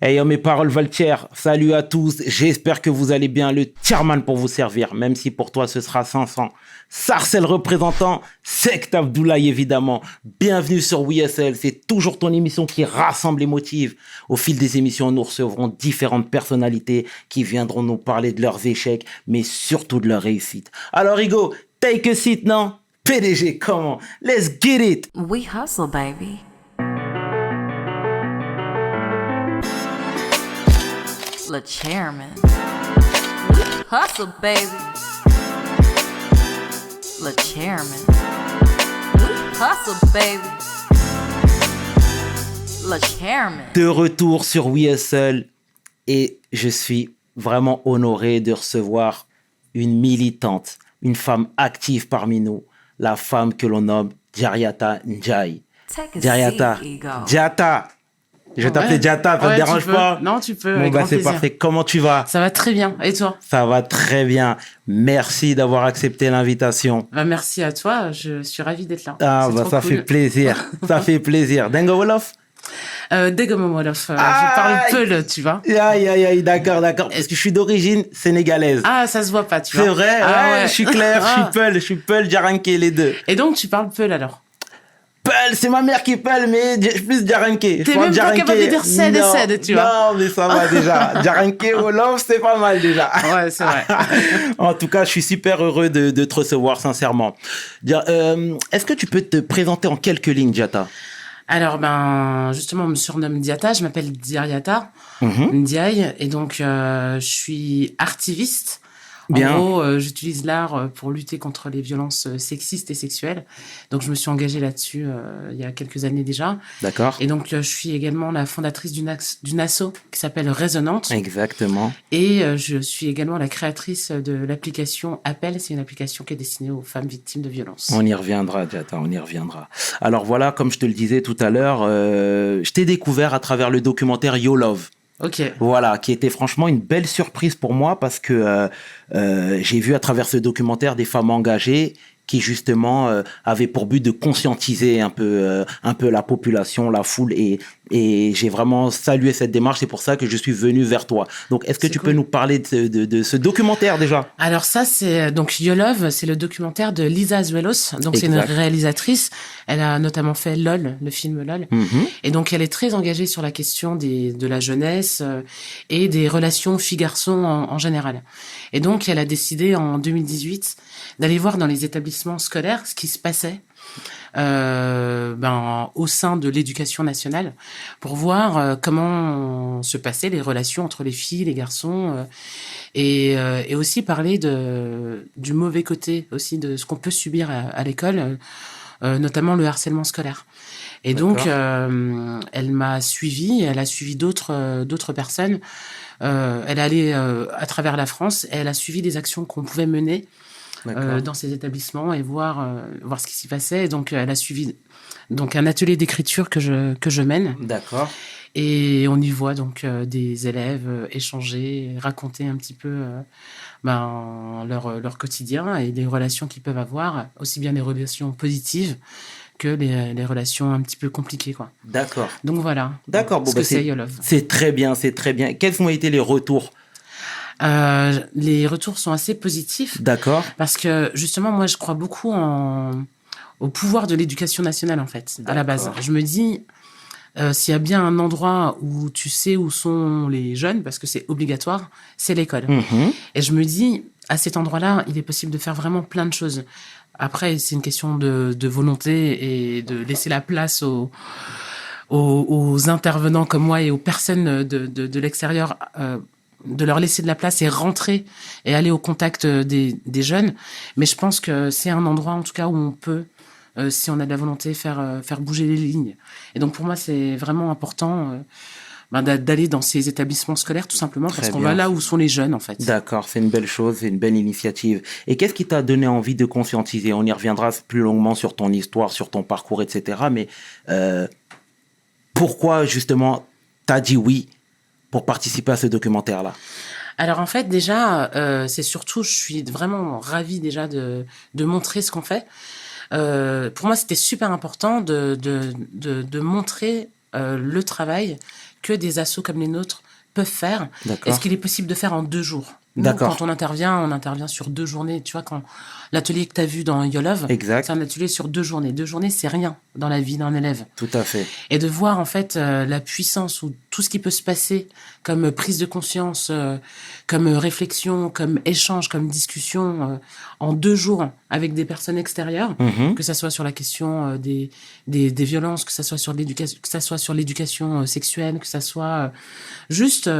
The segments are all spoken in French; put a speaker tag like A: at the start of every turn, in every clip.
A: Hey, mes paroles Valtier, salut à tous, j'espère que vous allez bien, le Tierman pour vous servir, même si pour toi ce sera 500. Sarcel représentant, Sect Abdoulaye évidemment. Bienvenue sur WSL, c'est toujours ton émission qui rassemble les motifs. Au fil des émissions, nous recevrons différentes personnalités qui viendront nous parler de leurs échecs, mais surtout de leurs réussites. Alors Hugo, take a seat, non? PDG, comment? Let's get it!
B: We hustle, baby. Le chairman. Hustle, baby. Le chairman. Hustle, baby. Le chairman.
A: De retour sur WSL et je suis vraiment honoré de recevoir une militante, une femme active parmi nous, la femme que l'on nomme Diariata Ndiaye. Diariata, Diata. Je t'appelle Diata, ça te dérange pas?
C: Non, tu peux.
A: Bon, bah, c'est parfait. Comment tu vas?
C: Ça va très bien. Et toi?
A: Ça va très bien. Merci d'avoir accepté l'invitation.
C: Bah, merci à toi. Je suis ravie d'être là.
A: Ah,
C: C'est
A: bah,
C: trop
A: ça
C: cool.
A: fait plaisir. Ça fait plaisir. Dengo Wolof?
C: Degoma Wolof. Je parle Peul, tu vois.
A: Aïe, d'accord. Parce que je suis d'origine sénégalaise.
C: Ah, ça se voit pas, tu vois.
A: C'est vrai,
C: Ah,
A: ouais, je suis clair, je suis Peul, Djaranké, les deux.
C: Et donc, tu parles Peul alors?
A: Peul, c'est ma mère qui Peul, mais plus Djaranké.
C: T'es même pas capable de dire cède et cède, tu vois.
A: Non, mais ça va déjà. Djaranké, Wolof, c'est pas mal déjà.
C: Ouais, c'est vrai.
A: En tout cas, je suis super heureux de te recevoir, sincèrement. Est-ce que tu peux te présenter en quelques lignes, Diata?
C: Alors, justement, on me surnomme Diata. Je m'appelle Diariata Ndiaye. Et donc, je suis artiviste.
A: Bien.
C: En gros, j'utilise l'art pour lutter contre les violences sexistes et sexuelles. Donc, je me suis engagée là-dessus il y a quelques années déjà.
A: D'accord.
C: Et donc, je suis également la fondatrice d'une asso qui s'appelle Résonante.
A: Exactement.
C: Et je suis également la créatrice de l'application Appel. C'est une application qui est destinée aux femmes victimes de violences.
A: On y reviendra, Diata, on y reviendra. Alors voilà, comme je te le disais tout à l'heure, je t'ai découvert à travers le documentaire Yo Love.
C: Ok.
A: Voilà, qui était franchement une belle surprise pour moi parce que j'ai vu à travers ce documentaire des femmes engagées qui justement avaient pour but de conscientiser un peu la population, la foule et j'ai vraiment salué cette démarche. C'est pour ça que je suis venu vers toi. Donc, est-ce que tu peux nous parler de ce documentaire déjà?
C: Alors ça, c'est donc You Love, c'est le documentaire de Lisa Azuelos. Donc c'est une réalisatrice. Elle a notamment fait LOL, le film LOL. Et donc elle est très engagée sur la question de la jeunesse et des relations filles-garçons en général. Et donc elle a décidé en 2018 d'aller voir dans les établissements scolaires ce qui se passait au sein de l'éducation nationale pour voir comment se passaient les relations entre les filles, les garçons et aussi parler du mauvais côté aussi de ce qu'on peut subir à l'école, notamment le harcèlement scolaire. Et donc elle m'a suivi, elle a suivi d'autres personnes. Elle est allée à travers la France et elle a suivi des actions qu'on pouvait mener dans ces établissements et voir ce qui s'y passait. Et donc, elle a suivi un atelier d'écriture que je mène.
A: D'accord.
C: Et on y voit donc des élèves échanger, raconter un petit peu leur quotidien et les relations qu'ils peuvent avoir, aussi bien les relations positives que les relations un petit peu compliquées, quoi.
A: D'accord.
C: Donc voilà.
A: D'accord.
C: Ce que c'est You Love.
A: C'est très bien. Quels ont été les retours?
C: Les retours sont assez positifs.
A: D'accord.
C: Parce que justement, moi, je crois beaucoup au pouvoir de l'éducation nationale, en fait, à la base. Je me dis, s'il y a bien un endroit où tu sais où sont les jeunes, parce que c'est obligatoire, c'est l'école. Et je me dis, à cet endroit-là, il est possible de faire vraiment plein de choses. Après, c'est une question de volonté et de laisser la place aux intervenants comme moi et aux personnes de l'extérieur, de leur laisser de la place et rentrer et aller au contact des jeunes. Mais je pense que c'est un endroit, en tout cas, où on peut, si on a de la volonté, faire bouger les lignes. Et donc, pour moi, c'est vraiment important d'aller dans ces établissements scolaires, tout simplement, parce qu'on va là où sont les jeunes, en fait.
A: D'accord, c'est une belle chose, c'est une belle initiative. Et qu'est-ce qui t'a donné envie de conscientiser? On y reviendra plus longuement sur ton histoire, sur ton parcours, etc. Mais pourquoi, justement, t'as dit oui pour participer à ce documentaire-là?
C: Alors en fait, déjà, c'est surtout, je suis vraiment ravie déjà de montrer ce qu'on fait. Pour moi, c'était super important de montrer le travail que des assos comme les nôtres peuvent faire.
A: D'accord.
C: Et ce qu'il est possible de faire en 2 jours. Nous,
A: D'accord.
C: quand on intervient sur 2 journées. Tu vois, quand l'atelier que tu as vu dans Yolov,
A: Exact.
C: c'est un atelier sur 2 journées. 2 journées, c'est rien dans la vie d'un élève.
A: Tout à fait.
C: Et de voir en fait la puissance ou tout ce qui peut se passer comme prise de conscience, comme réflexion, comme échange, comme discussion en 2 jours avec des personnes extérieures, que ça soit sur la question des violences, que ça soit sur l'éducation, que ça soit sur l'éducation sexuelle, que ça soit juste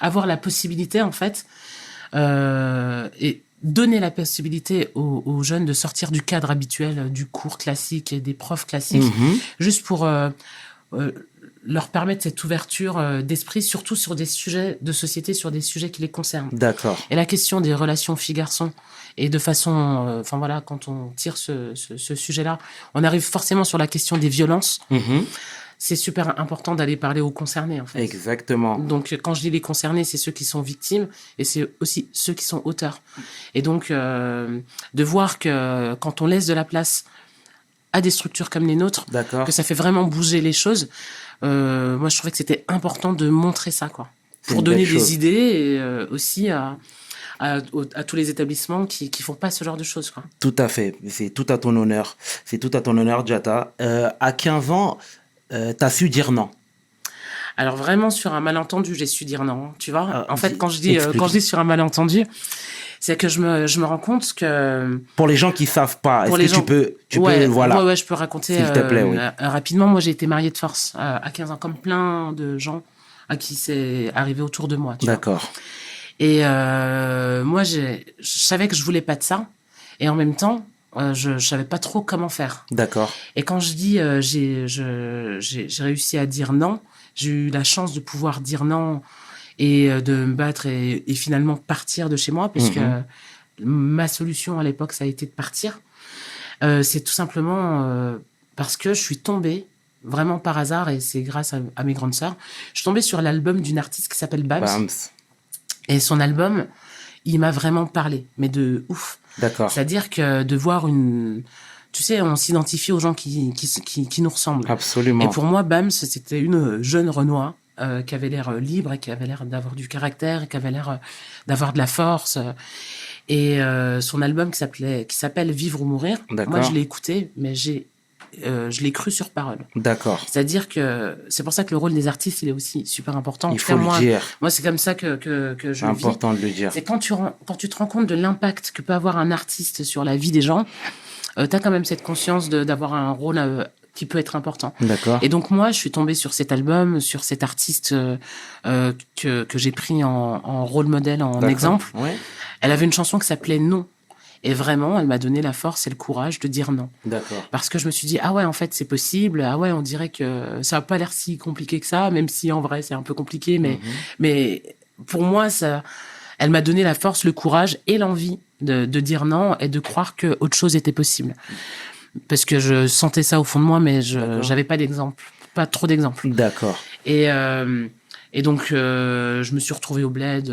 C: avoir la possibilité en fait et donner la possibilité aux jeunes de sortir du cadre habituel du cours classique et des profs classiques, juste pour leur permettre cette ouverture d'esprit, surtout sur des sujets de société, sur des sujets qui les concernent.
A: D'accord.
C: Et la question des relations filles-garçons, et de façon, quand on tire ce sujet-là, on arrive forcément sur la question des violences. C'est super important d'aller parler aux concernés, en fait.
A: Exactement.
C: Donc, quand je dis les concernés, c'est ceux qui sont victimes et c'est aussi ceux qui sont auteurs. Et donc, de voir que quand on laisse de la place à des structures comme les nôtres,
A: D'accord.
C: que ça fait vraiment bouger les choses, moi, je trouvais que c'était important de montrer ça, quoi.
A: C'est
C: Pour
A: une
C: donner
A: belle
C: des
A: chose.
C: idées et aussi à tous les établissements qui font pas ce genre de choses, quoi.
A: Tout à fait. C'est tout à ton honneur. C'est tout à ton honneur, Jata. À 15 ans, t'as su dire non.
C: Alors vraiment sur un malentendu, j'ai su dire non. Tu vois, en fait,
A: explique.
C: quand je dis sur un malentendu, c'est que je me rends compte que
A: Pour les gens qui savent pas,
C: Pour
A: est-ce
C: les
A: que
C: gens-
A: tu peux, voilà.
C: ouais, je peux raconter
A: S'il te plaît, oui.
C: rapidement. Moi, j'ai été mariée de force à 15 ans, comme plein de gens à qui c'est arrivé autour de moi. Tu vois.
A: D'accord.
C: Et moi, je savais que je voulais pas de ça, et en même temps, je savais pas trop comment faire.
A: D'accord.
C: Et quand je dis j'ai réussi à dire non, j'ai eu la chance de pouvoir dire non et de me battre et finalement partir de chez moi, puisque ma solution à l'époque, ça a été de partir. C'est tout simplement parce que je suis tombée, vraiment par hasard, et c'est grâce à mes grandes sœurs, je suis tombée sur l'album d'une artiste qui s'appelle Babs.
A: Bams.
C: Et son album, il m'a vraiment parlé, mais de ouf.
A: D'accord.
C: C'est-à-dire que de voir une... Tu sais, on s'identifie aux gens qui nous ressemblent.
A: Absolument.
C: Et pour moi, Bams, c'était une jeune Renoir qui avait l'air libre et qui avait l'air d'avoir du caractère et qui avait l'air d'avoir de la force. Et son album qui s'appelle Vivre ou mourir,
A: D'accord.
C: moi, je l'ai écouté, mais je l'ai cru sur parole.
A: D'accord.
C: C'est-à-dire que c'est pour ça que le rôle des artistes, il est aussi super important. En
A: Il
C: tout
A: faut
C: cas,
A: le dire.
C: moi, c'est comme ça que je
A: C'est
C: vis.
A: important de le dire.
C: C'est quand tu te rends compte de l'impact que peut avoir un artiste sur la vie des gens, t'as quand même cette conscience d'avoir un rôle qui peut être important.
A: D'accord.
C: Et donc moi, je suis tombée sur cet album, sur cet artiste que j'ai pris en rôle modèle, en
A: D'accord.
C: exemple.
A: Ouais.
C: Elle avait une chanson qui s'appelait Non. Et vraiment, elle m'a donné la force et le courage de dire non.
A: D'accord.
C: Parce que je me suis dit, ah ouais, en fait, c'est possible. Ah ouais, on dirait que ça n'a pas l'air si compliqué que ça, même si en vrai, c'est un peu compliqué. Mais pour moi, elle m'a donné la force, le courage et l'envie de dire non et de croire que autre chose était possible. Parce que je sentais ça au fond de moi, mais j'avais pas d'exemple, pas trop d'exemples.
A: D'accord.
C: Et donc, je me suis retrouvée au bled,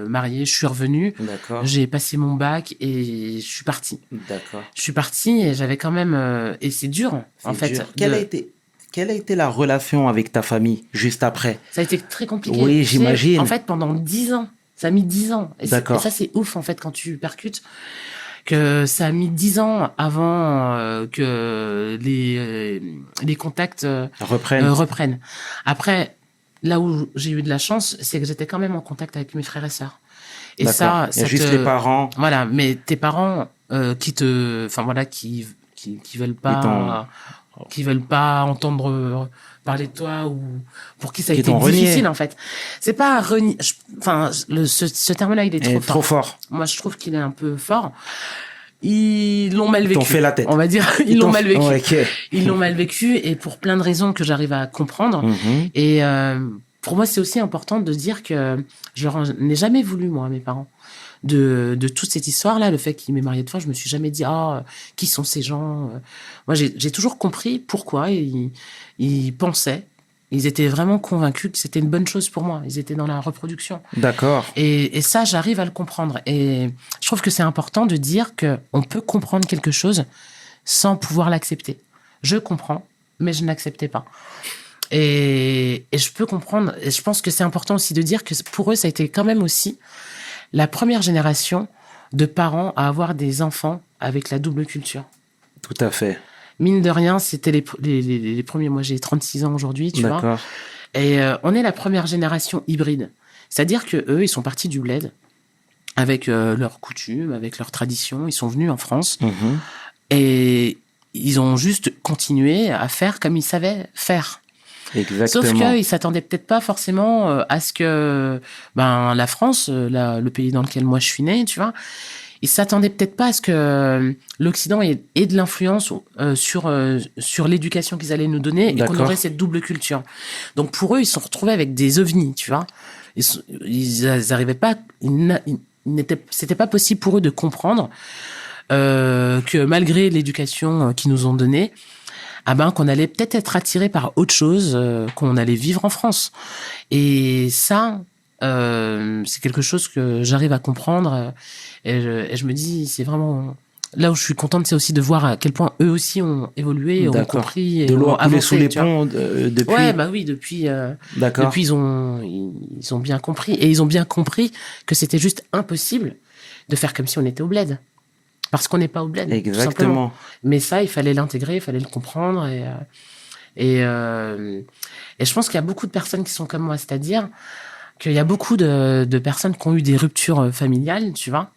C: mariée, je suis revenue.
A: D'accord.
C: J'ai passé mon bac et je suis partie.
A: D'accord.
C: Je suis partie et j'avais quand même... et c'est dur, en
A: C'est
C: fait.
A: dur. Quelle a été la relation avec ta famille juste après?
C: Ça a été très compliqué.
A: Oui,
C: Tu sais,
A: j'imagine.
C: En fait, pendant 10 ans. Ça a mis 10 ans.
A: D'accord.
C: Et ça, c'est ouf, en fait, quand tu percutes, que ça a mis 10 ans avant que les contacts reprennent. Après, là où j'ai eu de la chance, c'est que j'étais quand même en contact avec mes frères et sœurs. Et
A: D'accord. Il y a juste les parents.
C: Voilà, mais tes parents qui veulent pas, qui veulent pas entendre parler de toi, ou pour qui ça a
A: Qui
C: été
A: t'ont renié.
C: difficile en fait. C'est pas renier. Ce terme-là, il est trop fort.
A: Trop fort.
C: Moi, je trouve qu'il est un peu fort. Ils l'ont mal vécu.
A: Ils t'ont fait la tête.
C: On va dire, ils l'ont mal vécu.
A: Ouais, ok.
C: Ils l'ont mal vécu, et pour plein de raisons que j'arrive à comprendre.
A: Mhm.
C: Et pour moi, c'est aussi important de dire que je leur n'ai jamais voulu, moi, à mes parents, de toute cette histoire-là, le fait qu'il m'ait marié de fois, je me suis jamais dit, qui sont ces gens? Moi, j'ai toujours compris pourquoi ils pensaient. Ils étaient vraiment convaincus que c'était une bonne chose pour moi. Ils étaient dans la reproduction.
A: D'accord.
C: Et ça, j'arrive à le comprendre. Et je trouve que c'est important de dire qu'on peut comprendre quelque chose sans pouvoir l'accepter. Je comprends, mais je n'acceptais pas. Et je peux comprendre, et je pense que c'est important aussi de dire que pour eux, ça a été quand même aussi la première génération de parents à avoir des enfants avec la double culture.
A: Tout à fait.
C: Mine de rien, c'était les premiers. Moi, j'ai 36 ans aujourd'hui, tu vois.
A: D'accord.
C: Et on est la première génération hybride. C'est-à-dire que eux, ils sont partis du bled avec leurs coutumes, avec leurs traditions. Ils sont venus en France
A: Mhm.
C: et ils ont juste continué à faire comme ils savaient faire.
A: Exactement.
C: Sauf qu'ils s'attendaient peut-être pas forcément à ce que la France, le pays dans lequel moi je suis né, tu vois, ils s'attendaient peut-être pas à ce que l'Occident ait de l'influence sur l'éducation qu'ils allaient nous donner et qu'on
A: D'accord.
C: aurait cette double culture. Donc pour eux, ils se sont retrouvés avec des ovnis, tu vois. Ils arrivaient pas, c'était pas possible pour eux de comprendre que malgré l'éducation qu'ils nous ont donnée, qu'on allait peut-être être attiré par autre chose, qu'on allait vivre en France. Et ça, c'est quelque chose que j'arrive à comprendre. Et je me dis, c'est vraiment... Là où je suis contente, c'est aussi de voir à quel point eux aussi ont évolué, ont
A: D'accord.
C: compris. Et
A: De l'eau
C: ont
A: a coulé
C: avancé,
A: sous les
C: tu vois.
A: ponts depuis.
C: Ouais, bah oui, depuis
A: D'accord.
C: ils ont bien compris. Et ils ont bien compris que c'était juste impossible de faire comme si on était au bled. Parce qu'on n'est pas au bled, tout simplement.
A: Exactement.
C: Mais ça, il fallait l'intégrer, il fallait le comprendre. Et je pense qu'il y a beaucoup de personnes qui sont comme moi, c'est-à-dire qu'il y a beaucoup de personnes qui ont eu des ruptures familiales, tu vois,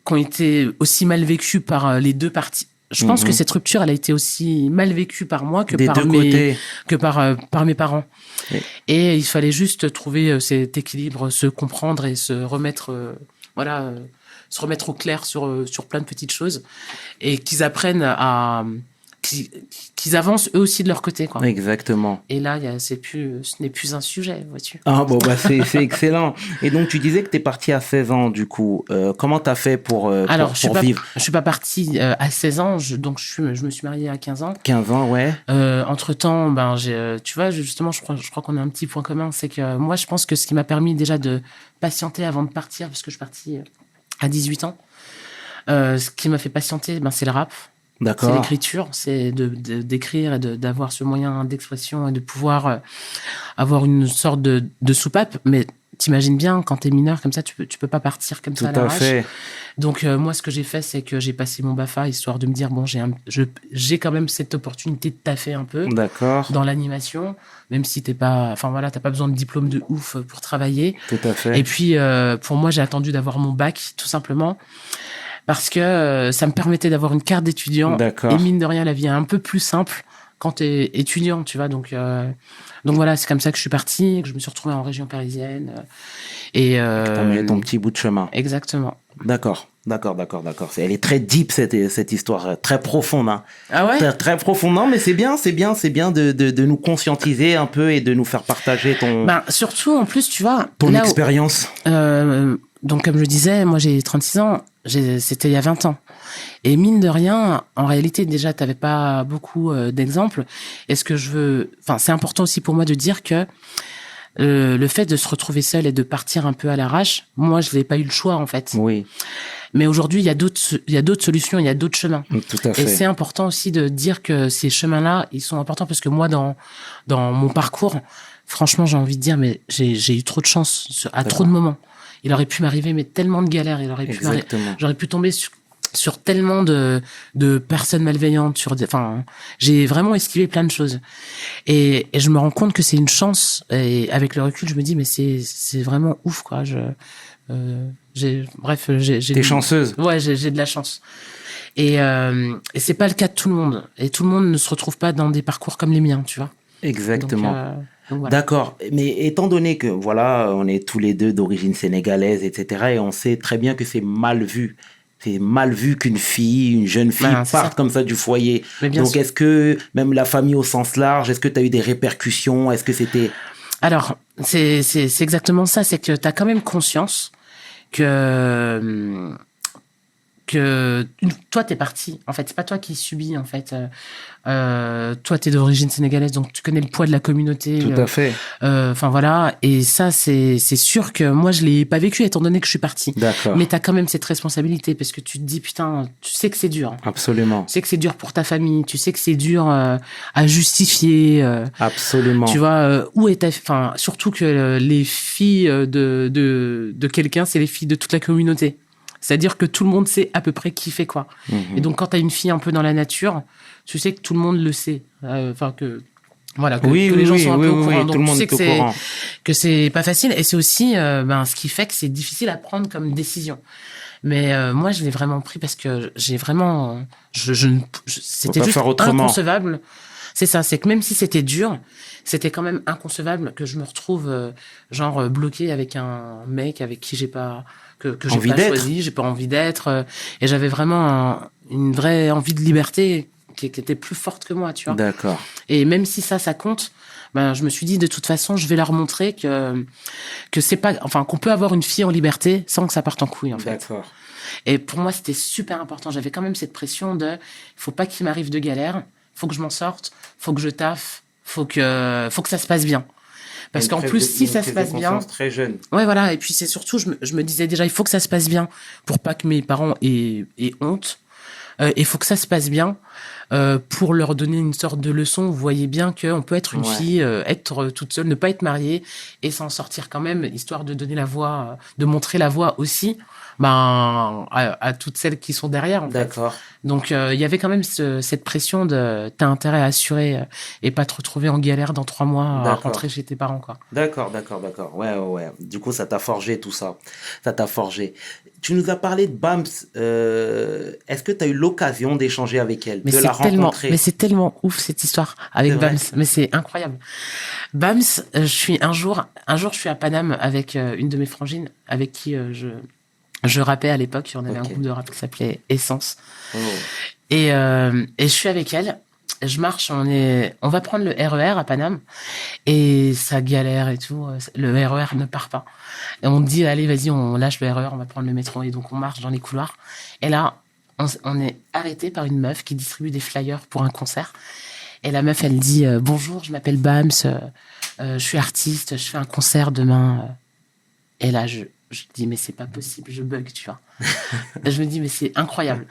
C: qui ont été aussi mal vécues par les deux parties. Je pense que cette rupture, elle a été aussi mal vécue par moi que
A: Des
C: par
A: deux côtés.
C: par mes parents.
A: Oui.
C: Et il fallait juste trouver cet équilibre, se comprendre et se remettre, se remettre au clair sur plein de petites choses et qu'ils apprennent qu'ils avancent eux aussi de leur côté, quoi.
A: Exactement.
C: Et là, ce n'est plus un sujet, vois-tu.
A: Ah bon, bah c'est excellent. Et donc, tu disais que tu es parti à 16 ans, du coup. Comment tu as fait pour vivre?
C: Je suis pas partie à 16 ans, donc je me suis mariée à 15 ans.
A: 15 ans, ouais.
C: Entre-temps, tu vois, justement, je crois qu'on a un petit point commun, c'est que moi, je pense que ce qui m'a permis déjà de patienter avant de partir, parce que je suis partie à 18 ans, ce qui m'a fait patienter, c'est le rap.
A: D'accord.
C: C'est l'écriture, c'est d'écrire et d'avoir ce moyen d'expression et de pouvoir avoir une sorte de soupape. Mais t'imagines bien, quand t'es mineur comme ça, tu peux pas partir comme ça à l'arrache.
A: Tout à fait.
C: Donc moi, ce que j'ai fait, c'est que j'ai passé mon BAFA histoire de me dire bon, j'ai quand même cette opportunité de taffer un peu.
A: D'accord.
C: Dans l'animation, même si t'as pas besoin de diplôme de ouf pour travailler.
A: Tout à fait.
C: Et puis pour moi, j'ai attendu d'avoir mon bac, tout simplement. Parce que ça me permettait d'avoir une carte d'étudiant.
A: D'accord.
C: Et mine de rien, la vie est un peu plus simple quand t'es étudiant, tu vois. Donc voilà, c'est comme ça que je suis partie, que je me suis retrouvée en région parisienne.
A: T'as mené ton petit bout de chemin.
C: Exactement.
A: D'accord. Elle est très deep, cette histoire, très profonde. Hein.
C: Ah ouais?
A: Très, très profonde. Non, mais c'est bien de nous conscientiser un peu et de nous faire partager
C: surtout, en plus, tu vois...
A: ton expérience.
C: Donc, comme je disais, moi, j'ai 36 ans. C'était il y a 20 ans. Et mine de rien, en réalité, déjà, t'avais pas beaucoup d'exemples. C'est important aussi pour moi de dire que le fait de se retrouver seul et de partir un peu à l'arrache, moi, je n'ai pas eu le choix, en fait.
A: Oui.
C: Mais aujourd'hui, il y a d'autres solutions, il y a d'autres chemins.
A: Tout à fait.
C: Et c'est important aussi de dire que ces chemins-là, ils sont importants parce que moi, dans mon parcours, franchement, j'ai envie de dire, mais j'ai eu trop de chance à trop de moments. Il aurait pu m'arriver, mais tellement de galères. J'aurais pu tomber sur tellement de personnes malveillantes, j'ai vraiment esquivé plein de choses. Et je me rends compte que c'est une chance. Et avec le recul, je me dis, mais c'est vraiment ouf, quoi.
A: T'es chanceuse.
C: Ouais, j'ai de la chance. Et c'est pas le cas de tout le monde. Et tout le monde ne se retrouve pas dans des parcours comme les miens, tu vois.
A: Exactement.
C: Donc, voilà.
A: D'accord. Mais étant donné que, voilà, on est tous les deux d'origine sénégalaise, etc., et on sait très bien que c'est mal vu. C'est mal vu qu'une jeune fille parte comme ça du foyer. Donc, est-ce que, même la famille au sens large, est-ce que tu as eu des répercussions? Est-ce que c'était...
C: Alors, c'est exactement ça. C'est que tu as quand même conscience que toi, t'es parti. En fait, c'est pas toi qui subis, en fait. Toi, t'es d'origine sénégalaise, donc tu connais le poids de la communauté.
A: Tout à fait.
C: Enfin, voilà. Et ça, c'est sûr que moi, je l'ai pas vécu étant donné que je suis partie.
A: D'accord.
C: Mais t'as quand même cette responsabilité parce que tu te dis, putain, tu sais que c'est dur.
A: Absolument.
C: Tu sais que c'est dur pour ta famille. Tu sais que c'est dur à justifier.
A: Absolument.
C: Tu vois, où est enfin, surtout que les filles de quelqu'un, c'est les filles de toute la communauté. C'est-à-dire que tout le monde sait à peu près qui fait quoi. Et donc, quand t'as une fille un peu dans la nature, tu sais que tout le monde le sait. Enfin, que les gens sont un peu au courant. Donc,
A: tout le monde
C: tu sais
A: est au courant.
C: que c'est pas facile. Et c'est aussi ce qui fait que c'est difficile à prendre comme décision. Mais moi, je l'ai vraiment pris parce que j'ai vraiment... c'était juste inconcevable. C'est ça, c'est que même si c'était dur, c'était quand même inconcevable que je me retrouve bloqué avec un mec avec qui j'ai pas choisi, j'ai pas envie d'être, et j'avais vraiment une vraie envie de liberté qui était plus forte que moi, tu vois.
A: D'accord.
C: Et même si ça compte, je me suis dit de toute façon, je vais leur montrer que c'est pas, enfin, qu'on peut avoir une fille en liberté sans que ça parte en couille, en fait.
A: D'accord.
C: Et pour moi, c'était super important. J'avais quand même cette pression de, faut pas qu'il m'arrive de galère, faut que je m'en sorte, faut que je taffe, faut que ça se passe bien. Parce qu'en plus, si ça se passe bien,
A: très jeune.
C: Ouais, voilà. Et puis c'est surtout, je me disais déjà, il faut que ça se passe bien pour pas que mes parents aient honte. Il faut que ça se passe bien pour leur donner une sorte de leçon. Vous voyez bien qu'on peut être une fille, être toute seule, ne pas être mariée et s'en sortir quand même, histoire de donner la voix, de montrer la voix aussi à toutes celles qui sont derrière. En fait.
A: D'accord.
C: Donc il y avait quand même cette pression de t'as intérêt à assurer et pas te retrouver en galère dans 3 mois à rentrer chez tes parents, quoi.
A: D'accord. Ouais. Du coup, ça t'a forgé tout ça. Ça t'a forgé. Tu nous as parlé de Bams. Est-ce que tu as eu l'occasion d'échanger avec elle, de la rencontrer?
C: Mais c'est tellement ouf cette histoire avec Bams. Mais c'est incroyable. Bams, un jour, je suis à Paname avec une de mes frangines avec qui je rappais à l'époque. On avait un groupe de rap qui s'appelait Essence.
A: Oh.
C: Et je suis avec elle. Je marche, on va prendre le RER à Paname et ça galère et tout. Le RER ne part pas. Et on dit, allez, vas-y, on lâche le RER, on va prendre le métro. Et donc, on marche dans les couloirs. Et là, on est arrêté par une meuf qui distribue des flyers pour un concert. Et la meuf, elle dit, bonjour, je m'appelle Bams, je suis artiste, je fais un concert demain. Et là, je dis, mais c'est pas possible, je bug, tu vois. Je me dis, mais c'est incroyable.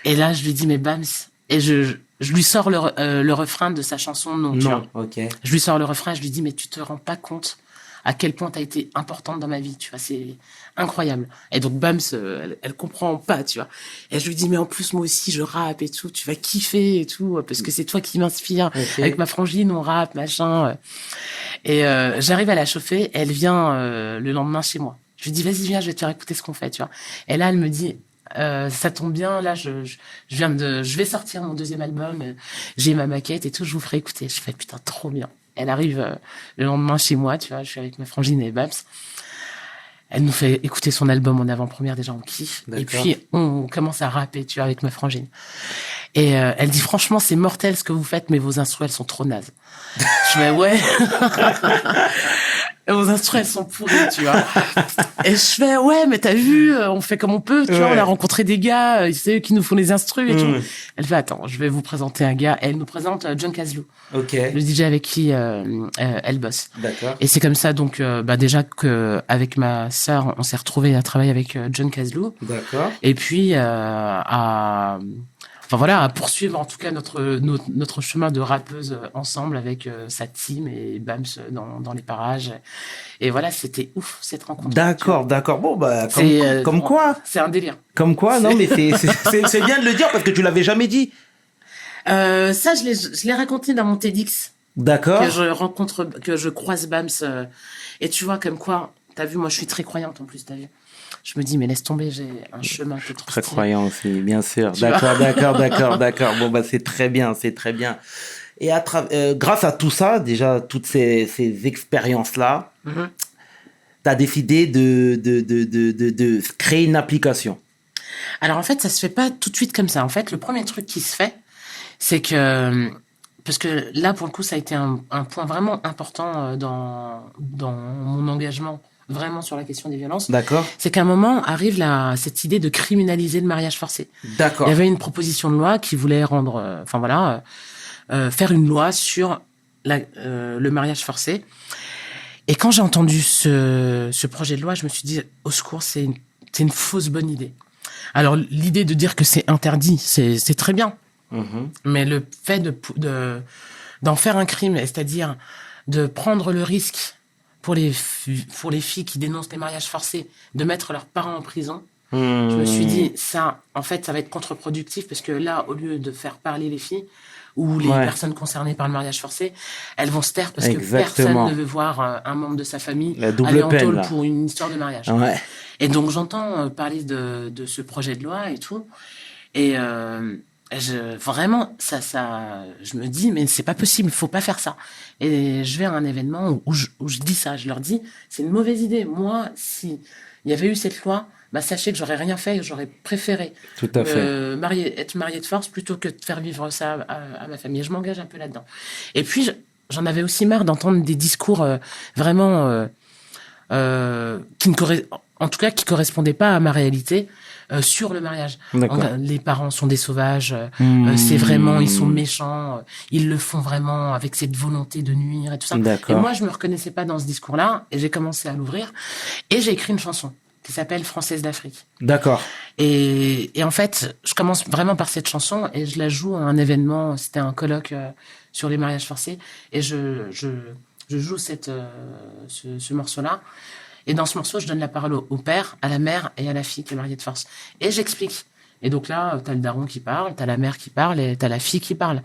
C: Et là, je lui dis, mais Bams, et je lui sors le refrain de sa chanson Non. Tu vois.
A: Okay.
C: Je lui sors le refrain et je lui dis, mais tu te rends pas compte à quel point t'as été importante dans ma vie, tu vois, c'est incroyable. Et donc, Bams, elle comprend pas, tu vois. Et je lui dis, mais en plus, moi aussi, je rappe et tout, tu vas kiffer et tout, parce que c'est toi qui m'inspire. Okay. Avec ma frangine, on rappe, machin. Et j'arrive à la chauffer, elle vient le lendemain chez moi. Je lui dis, vas-y, viens, je vais te faire écouter ce qu'on fait, tu vois. Et là, elle me dit, ça tombe bien, là, je vais sortir mon 2e album, j'ai ma maquette et tout, je vous ferai écouter. Je fais, putain, trop bien. Elle arrive le lendemain chez moi, tu vois, je suis avec ma frangine et Babs. Elle nous fait écouter son album en avant-première, déjà on kiffe. D'accord. Et puis on commence à rapper, tu vois, avec ma frangine. Et elle dit, franchement, c'est mortel ce que vous faites, mais vos instrus, elles sont trop nazes. Je fais, ouais. Vos instrus, elles sont pourries, tu vois. Et je fais, ouais, mais t'as vu, on fait comme on peut, tu vois, on a rencontré des gars, c'est eux qui nous font les instrus et tout. Elle fait, attends, je vais vous présenter un gars. Et elle nous présente John Kazlou. Le DJ avec qui elle bosse. D'accord. Et c'est comme ça, donc, déjà que avec ma sœur, on s'est retrouvés à travailler avec John Kazlou. D'accord. Et puis, à poursuivre en tout cas notre chemin de rappeuse ensemble avec sa team et Bams dans les parages. Et voilà, c'était ouf cette rencontre.
A: D'accord. Bon, comme quoi.
C: C'est un délire.
A: Comme quoi, non, mais c'est bien de le dire parce que tu l'avais jamais dit.
C: Ça, je l'ai raconté dans mon TEDx.
A: D'accord.
C: Que je croise Bams. Et tu vois, comme quoi, t'as vu, moi je suis très croyante en plus, t'as vu. Je me dis, mais laisse tomber, j'ai un chemin qui est trop
A: très croyant aussi, bien sûr. D'accord. Bon, c'est très bien. Et grâce à tout ça, déjà, toutes ces expériences-là, t'as décidé de créer une application.
C: Alors, en fait, ça se fait pas tout de suite comme ça. En fait, le premier truc qui se fait, c'est que... Parce que là, pour le coup, ça a été un point vraiment important dans mon engagement vraiment sur la question des violences,
A: D'accord.
C: c'est qu'à un moment arrive cette idée de criminaliser le mariage forcé.
A: D'accord.
C: Il y avait une proposition de loi qui voulait rendre, faire une loi sur le mariage forcé. Et quand j'ai entendu ce projet de loi, je me suis dit, au secours, c'est une fausse bonne idée. Alors, l'idée de dire que c'est interdit, c'est très bien.
A: Mhm.
C: Mais le fait d'en faire un crime, c'est-à-dire de prendre le risque pour les filles qui dénoncent les mariages forcés, de mettre leurs parents en prison, je me suis dit, ça, en fait, ça va être contre-productif parce que là, au lieu de faire parler les filles ou les personnes concernées par le mariage forcé, elles vont se taire parce que personne ne veut voir un membre de sa famille aller en tôle pour une histoire de mariage.
A: Ouais.
C: Et donc, j'entends parler de ce projet de loi et tout. Et vraiment, je me dis, mais c'est pas possible, faut pas faire ça. Et je vais à un événement où je dis ça, je leur dis, c'est une mauvaise idée. Moi, si il y avait eu cette loi, bah, sachez que j'aurais rien fait, j'aurais préféré être mariée de force plutôt que de faire vivre ça à ma famille. Et je m'engage un peu là-dedans. Et puis, j'en avais aussi marre d'entendre des discours vraiment qui correspondaient pas à ma réalité sur le mariage. Les parents sont des sauvages, c'est vraiment, ils sont méchants, ils le font vraiment avec cette volonté de nuire et tout ça. Et moi, je me reconnaissais pas dans ce discours-là, et j'ai commencé à l'ouvrir, et j'ai écrit une chanson qui s'appelle Française d'Afrique.
A: D'accord.
C: Et en fait, je commence vraiment par cette chanson, et je la joue à un événement, c'était un colloque sur les mariages forcés, et je joue ce morceau-là. Et dans ce morceau, je donne la parole au père, à la mère et à la fille qui est mariée de force. Et j'explique. Et donc là, t'as le daron qui parle, t'as la mère qui parle et t'as la fille qui parle.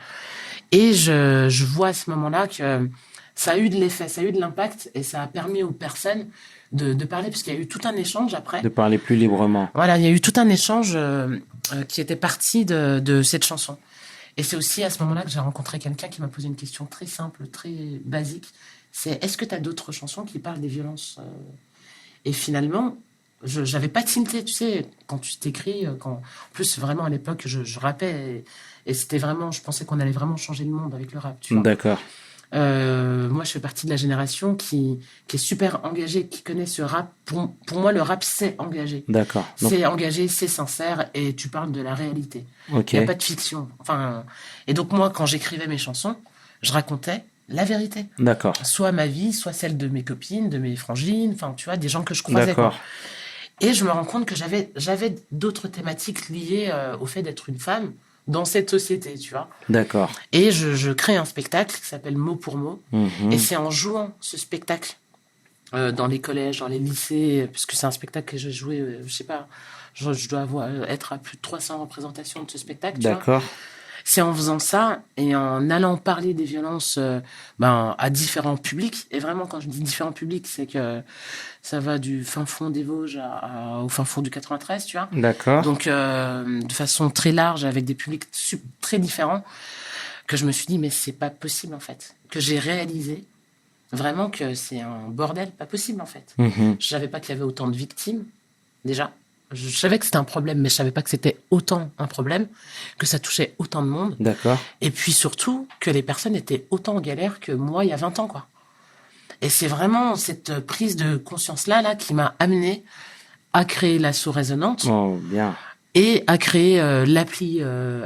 C: Et je vois à ce moment-là que ça a eu de l'effet, ça a eu de l'impact et ça a permis aux personnes de parler, parce qu'il y a eu tout un échange après.
A: De parler plus librement.
C: Voilà, il y a eu tout un échange qui était parti de cette chanson. Et c'est aussi à ce moment-là que j'ai rencontré quelqu'un qui m'a posé une question très simple, très basique. C'est, est-ce que t'as d'autres chansons qui parlent des violences Et finalement, je n'avais pas tilté, tu sais, quand tu t'écris, en plus, vraiment, à l'époque, je rappais, et c'était vraiment, je pensais qu'on allait vraiment changer le monde avec le rap, tu vois.
A: D'accord.
C: Moi, je fais partie de la génération qui est super engagée, qui connaît ce rap. Pour moi, le rap, c'est engagé.
A: D'accord.
C: C'est engagé, c'est sincère, et tu parles de la réalité.
A: Ok.
C: Il n'y a pas de fiction. Enfin, et donc, moi, quand j'écrivais mes chansons, je racontais la vérité.
A: D'accord.
C: Soit ma vie, soit celle de mes copines, de mes frangines, enfin, tu vois, des gens que je croisais.
A: D'accord.
C: Quoi. Et je me rends compte que j'avais d'autres thématiques liées au fait d'être une femme dans cette société, tu vois.
A: D'accord.
C: Et je crée un spectacle qui s'appelle Mot pour mot.
A: Mhm.
C: Et c'est en jouant ce spectacle dans les collèges, dans les lycées, puisque c'est un spectacle que j'ai joué, je sais pas, je dois être à plus de 300 représentations de ce spectacle, tu vois.
A: D'accord.
C: C'est en faisant ça et en allant parler des violences à différents publics. Et vraiment, quand je dis différents publics, c'est que ça va du fin fond des Vosges au fin fond du 93, tu vois.
A: D'accord.
C: Donc, de façon très large, avec des publics très différents, que je me suis dit, mais c'est pas possible, en fait. Que j'ai réalisé vraiment que c'est un bordel pas possible, en fait.
A: Mhm.
C: Je savais pas qu'il y avait autant de victimes, déjà. Je savais que c'était un problème, mais je savais pas que c'était autant un problème, que ça touchait autant de monde.
A: D'accord.
C: Et puis surtout, que les personnes étaient autant en galère que moi il y a 20 ans, quoi. Et c'est vraiment cette prise de conscience-là qui m'a amené à créer l'asso Résonante
A: Oh, bien.
C: et à créer l'appli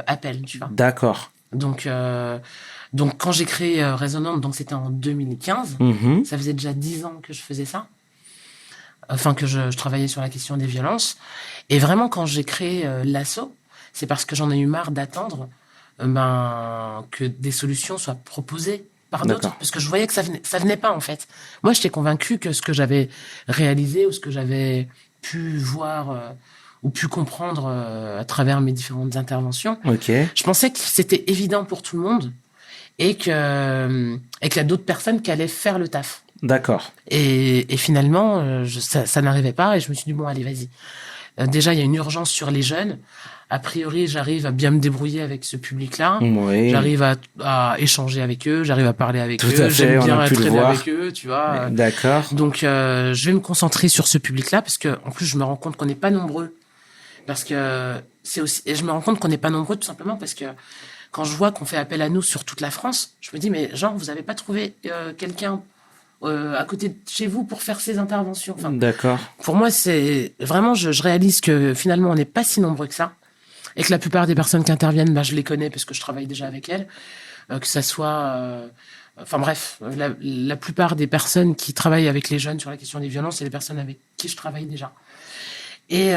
C: Appel, tu vois.
A: D'accord.
C: Donc quand j'ai créé Résonante, donc c'était en 2015,
A: Mhm.
C: ça faisait déjà 10 ans que je faisais ça. Enfin, que je travaillais sur la question des violences. Et vraiment, quand j'ai créé l'asso, c'est parce que j'en ai eu marre d'attendre que des solutions soient proposées par d'autres.
A: D'accord.
C: Parce que je voyais que ça venait pas, en fait. Moi, j'étais convaincue que ce que j'avais réalisé ou ce que j'avais pu voir ou pu comprendre à travers mes différentes interventions,
A: Ok.
C: je pensais que c'était évident pour tout le monde et qu'il y a d'autres personnes qui allaient faire le taf.
A: D'accord.
C: Et finalement, ça n'arrivait pas et je me suis dit, bon, allez, vas-y. Déjà, il y a une urgence sur les jeunes. A priori, j'arrive à bien me débrouiller avec ce public-là.
A: Oui.
C: J'arrive à échanger avec eux, j'arrive à parler avec
A: Tout
C: eux.
A: à fait,
C: J'aime
A: on
C: bien
A: a pu le
C: traîner
A: voir.
C: avec eux, tu vois.
A: D'accord.
C: Donc, je vais me concentrer sur ce public-là parce que, en plus, je me rends compte qu'on n'est pas nombreux. Parce que et je me rends compte qu'on n'est pas nombreux tout simplement parce que quand je vois qu'on fait appel à nous sur toute la France, je me dis, mais genre, vous n'avez pas trouvé quelqu'un à côté de chez vous pour faire ces interventions. Enfin,
A: D'accord.
C: pour moi, c'est vraiment, je réalise que finalement, on n'est pas si nombreux que ça. Et que la plupart des personnes qui interviennent, bah, je les connais parce que je travaille déjà avec elles. Que ça soit... enfin bref, la plupart des personnes qui travaillent avec les jeunes sur la question des violences, c'est les personnes avec qui je travaille déjà. Et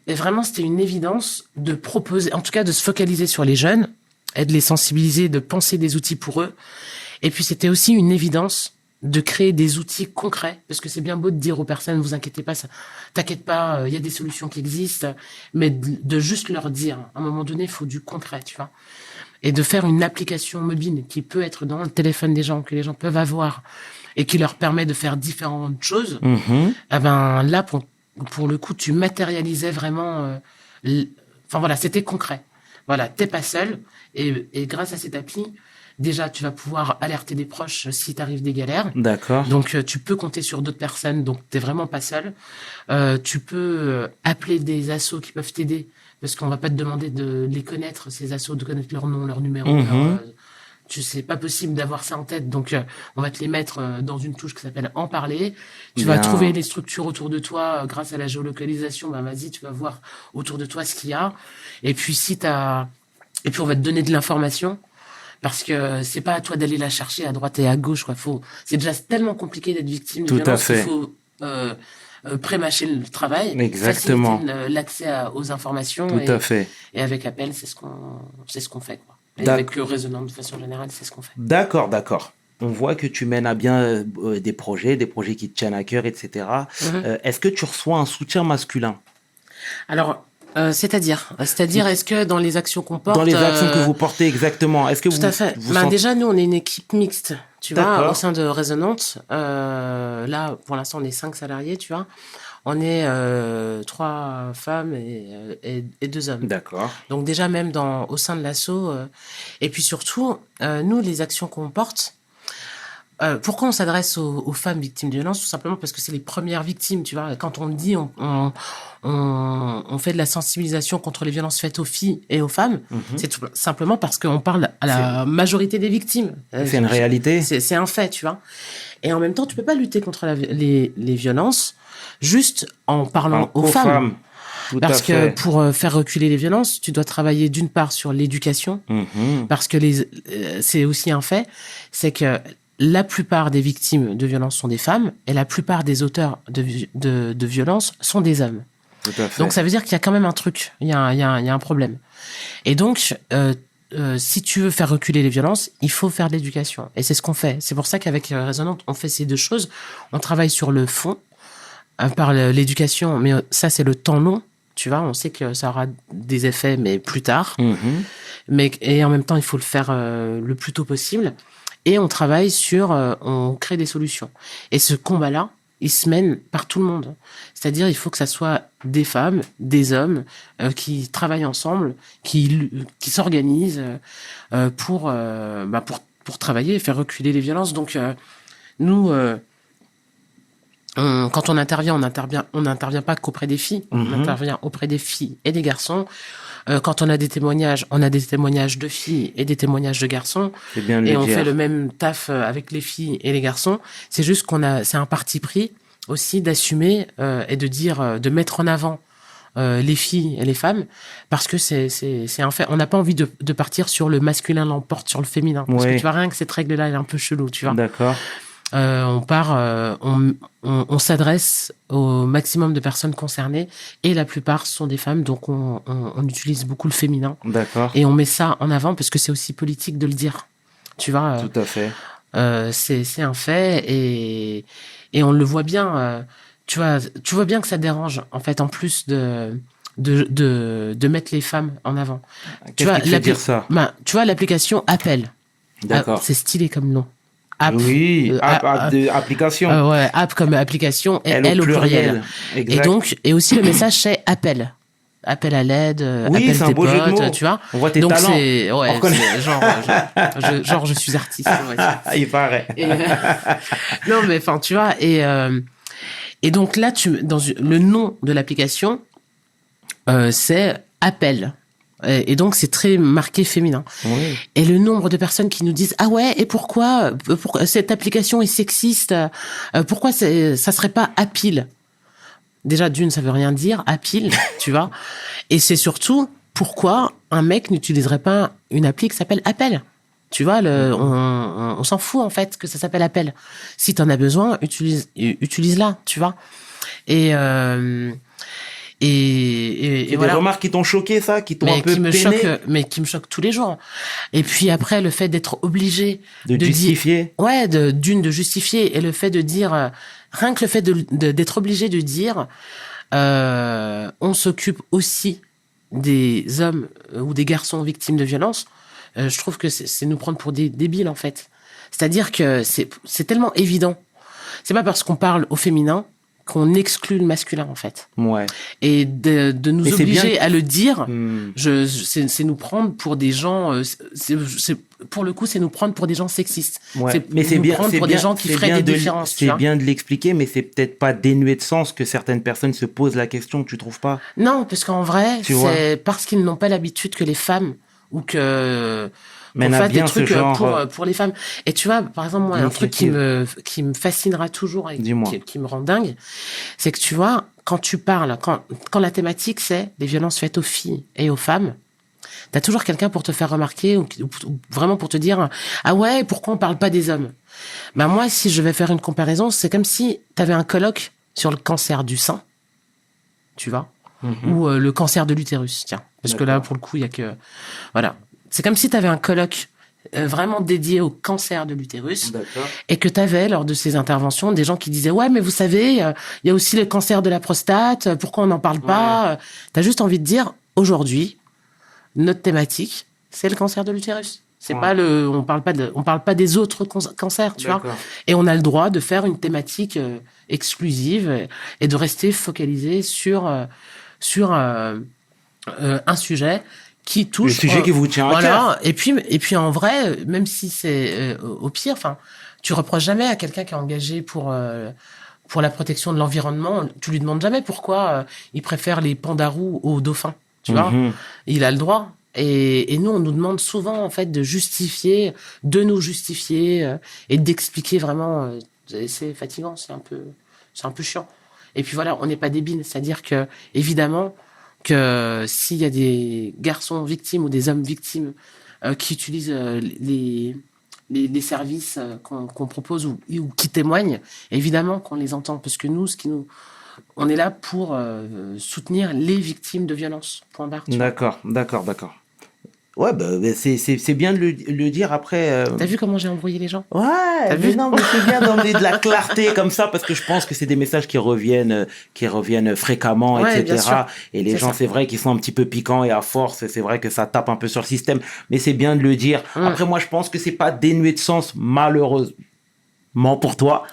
C: vraiment, c'était une évidence de proposer, en tout cas de se focaliser sur les jeunes et de les sensibiliser, de penser des outils pour eux. Et puis, c'était aussi une évidence de créer des outils concrets, parce que c'est bien beau de dire aux personnes, vous inquiétez pas, t'inquiète pas, il y a des solutions qui existent, mais de juste leur dire, à un moment donné, il faut du concret, tu vois. Et de faire une application mobile qui peut être dans le téléphone des gens, que les gens peuvent avoir, et qui leur permet de faire différentes choses, eh ben, là, pour le coup, tu matérialisais vraiment, enfin voilà, c'était concret. Voilà, t'es pas seul, et grâce à cette appli, déjà, tu vas pouvoir alerter des proches si t'arrives des galères.
A: D'accord.
C: Donc, tu peux compter sur d'autres personnes, donc t'es vraiment pas seul. Tu peux appeler des assos qui peuvent t'aider, parce qu'on va pas te demander de les connaître, ces assos, de connaître leur nom, leur numéro. C'est pas possible d'avoir ça en tête, donc on va te les mettre dans une touche qui s'appelle En parler. Tu vas trouver les structures autour de toi grâce à la géolocalisation. Ben vas-y, tu vas voir autour de toi ce qu'il y a. Et puis et puis on va te donner de l'information. Parce que c'est pas à toi d'aller la chercher à droite et à gauche, quoi. C'est déjà tellement compliqué d'être victime de violence qu'il faut prémâcher le travail,
A: exactement,
C: faciliter l'accès aux informations.
A: Tout à fait.
C: Et avec Appel, c'est ce qu'on fait, quoi. Et avec Résonance, de façon générale, c'est ce qu'on fait.
A: D'accord. On voit que tu mènes à bien des projets qui te tiennent à cœur, etc. Est-ce que tu reçois un soutien masculin?
C: Alors, c'est-à-dire, est-ce que dans les actions qu'on porte...
A: Dans les actions que vous portez, exactement. Est-ce que
C: tout à fait. Déjà, nous, on est une équipe mixte, tu vois, au sein de Résonance. Là, pour l'instant, on est 5 salariés, tu vois. On est 3 femmes et 2 hommes.
A: D'accord.
C: Donc déjà, même au sein de l'asso... et puis surtout, nous, les actions qu'on porte... pourquoi on s'adresse aux femmes victimes de violences? Tout simplement parce que c'est les premières victimes, tu vois. Quand on le dit, on fait de la sensibilisation contre les violences faites aux filles et aux femmes. C'est tout simplement parce qu'on parle à la majorité des victimes.
A: C'est une réalité.
C: C'est un fait, tu vois. Et en même temps, tu peux pas lutter contre les violences juste en parlant aux femmes. Parce que pour faire reculer les violences, tu dois travailler d'une part sur l'éducation, parce que c'est aussi un fait, c'est que la plupart des victimes de violences sont des femmes et la plupart des auteurs de violences sont des hommes.
A: Tout à fait.
C: Donc ça veut dire qu'il y a quand même un truc, il y a un problème. Et donc, si tu veux faire reculer les violences, il faut faire de l'éducation. Et c'est ce qu'on fait. C'est pour ça qu'avec Résonante, on fait ces deux choses. On travaille sur le fond, par l'éducation, mais ça c'est le temps long. Tu vois, on sait que ça aura des effets, mais plus tard. Et en même temps, il faut le faire le plus tôt possible. Et on travaille on crée des solutions. Et ce combat-là, il se mène par tout le monde. C'est-à-dire, il faut que ça soit des femmes, des hommes qui travaillent ensemble, qui s'organisent pour travailler et faire reculer les violences. Donc, nous, quand on intervient pas qu'auprès des filles, on intervient auprès des filles et des garçons. Quand on a des témoignages de filles et des témoignages de garçons.
A: C'est bien de
C: et
A: le
C: on
A: dire.
C: fait le même taf avec les filles et les garçons. C'est juste c'est un parti pris aussi d'assumer et de dire, de mettre en avant les filles et les femmes, parce que c'est un fait. On n'a pas envie de partir sur le masculin l'emporte sur le féminin. Parce que tu vois, rien que cette règle-là, elle est un peu chelou, tu vois.
A: D'accord.
C: On s'adresse au maximum de personnes concernées et la plupart sont des femmes, donc on utilise beaucoup le féminin.
A: D'accord.
C: Et on met ça en avant parce que c'est aussi politique de le dire. Tu vois.
A: Tout à fait.
C: C'est un fait et on le voit bien. Tu vois bien que ça dérange en fait, en plus de mettre les femmes en avant.
A: Qu'est-ce qui te fait dire ça?
C: Tu vois l'application Appel.
A: D'accord.
C: C'est stylé comme nom. App,
A: oui, application.
C: Ouais, app comme application et elle au pluriel.
A: Exact.
C: Et aussi le message c'est appel. Appel à l'aide,
A: oui,
C: appel tes potes, tu vois.
A: On voit tes talents.
C: Genre je suis artiste. Ouais,
A: il paraît.
C: Non mais enfin tu vois et donc là le nom de l'application c'est appel. Et donc, c'est très marqué féminin.
A: Oui.
C: Et le nombre de personnes qui nous disent, ah ouais, et pourquoi cette application est sexiste? Pourquoi ça serait pas Apple? Déjà, d'une, ça veut rien dire, Apple, tu vois. Et c'est surtout, pourquoi un mec n'utiliserait pas une appli qui s'appelle Apple? Tu vois, on s'en fout, en fait, que ça s'appelle Apple. Si t'en as besoin, utilise-la, tu vois. Et
A: C'est
C: voilà.
A: des remarques qui t'ont choqué, ça, qui t'ont un peu
C: qui me
A: peiné
C: choque, mais qui me choque tous les jours. Et puis après, le fait d'être obligé
A: de justifier.
C: de justifier, et le fait de dire, rien que le fait d'être obligé de dire, on s'occupe aussi des hommes ou des garçons victimes de violences. Je trouve que c'est nous prendre pour des débiles, en fait. C'est-à-dire que c'est tellement évident. C'est pas parce qu'on parle au féminin qu'on exclut le masculin, en fait.
A: Ouais.
C: Et de nous
A: Mais
C: obliger à le dire,
A: Hmm.
C: c'est nous prendre pour des gens, pour le coup, c'est nous prendre pour des gens sexistes.
A: Ouais.
C: Mais c'est nous prendre pour des gens qui
A: c'est
C: feraient
A: bien
C: des différences. tu
A: C'est
C: vois.
A: bien de l'expliquer, mais c'est peut-être pas dénué de sens que certaines personnes se posent la question, tu trouves pas?
C: Non, parce qu'en vrai,
A: Tu vois.
C: c'est parce qu'ils n'ont pas l'habitude que les femmes, ou que
A: Mais
C: qu'on
A: on a
C: fasse des
A: bien ce
C: trucs
A: genre,
C: pour les femmes. Et tu vois, par exemple, moi, un truc qui me fascinera toujours et
A: Dis-moi.
C: qui me rend dingue, c'est que tu vois, quand tu parles, quand la thématique c'est les violences faites aux filles et aux femmes, t'as toujours quelqu'un pour te faire remarquer ou vraiment pour te dire, ah ouais, pourquoi on parle pas des hommes? Ben moi, si je vais faire une comparaison, c'est comme si t'avais un colloque sur le cancer du sein, tu vois, ou le cancer de l'utérus, tiens. Parce que là,
A: D'accord.
C: pour le coup, il y a que... Voilà. C'est comme si tu avais un colloque vraiment dédié au cancer de l'utérus
A: D'accord.
C: et que tu avais, lors de ces interventions, des gens qui disaient « Ouais, mais vous savez, il y a aussi le cancer de la prostate, pourquoi on n'en parle pas ?» Tu as juste envie de dire « Aujourd'hui, notre thématique, c'est le cancer de l'utérus. » C'est pas on parle pas des autres cancers, tu vois.
A: D'accord.
C: Et on a le droit de faire une thématique exclusive et de rester focalisé sur un sujet qui touche
A: Le sujet qui vous tient à cœur.
C: et puis en vrai, même si c'est au pire, enfin, tu reproches jamais à quelqu'un qui est engagé pour la protection de l'environnement, tu lui demandes jamais pourquoi il préfère les pandas roux aux dauphins, tu vois. Il a le droit. Et nous, on nous demande souvent en fait de nous justifier et d'expliquer vraiment. C'est fatigant, c'est un peu chiant. Et puis voilà, on n'est pas débiles, c'est-à-dire que évidemment que s'il y a des garçons victimes ou des hommes victimes qui utilisent les services qu'on propose ou qui témoignent, évidemment qu'on les entend, parce que nous, on est là pour soutenir les victimes de violences. Point barre. tu vois.
A: D'accord. Ouais, bah, c'est bien de le dire après.
C: T'as vu comment j'ai embrouillé les gens?
A: Ouais,
C: T'as
A: mais
C: vu
A: non, mais c'est bien d'emmener de la clarté comme ça parce que je pense que c'est des messages qui reviennent fréquemment,
C: Ouais, bien
A: etc.
C: sûr.
A: Et les
C: C'est
A: gens,
C: ça.
A: c'est vrai qu'ils sont un petit peu piquants et à force, c'est vrai que ça tape un peu sur le système. Mais c'est bien de le dire. Après, moi, je pense que c'est pas dénué de sens, malheureusement pour toi.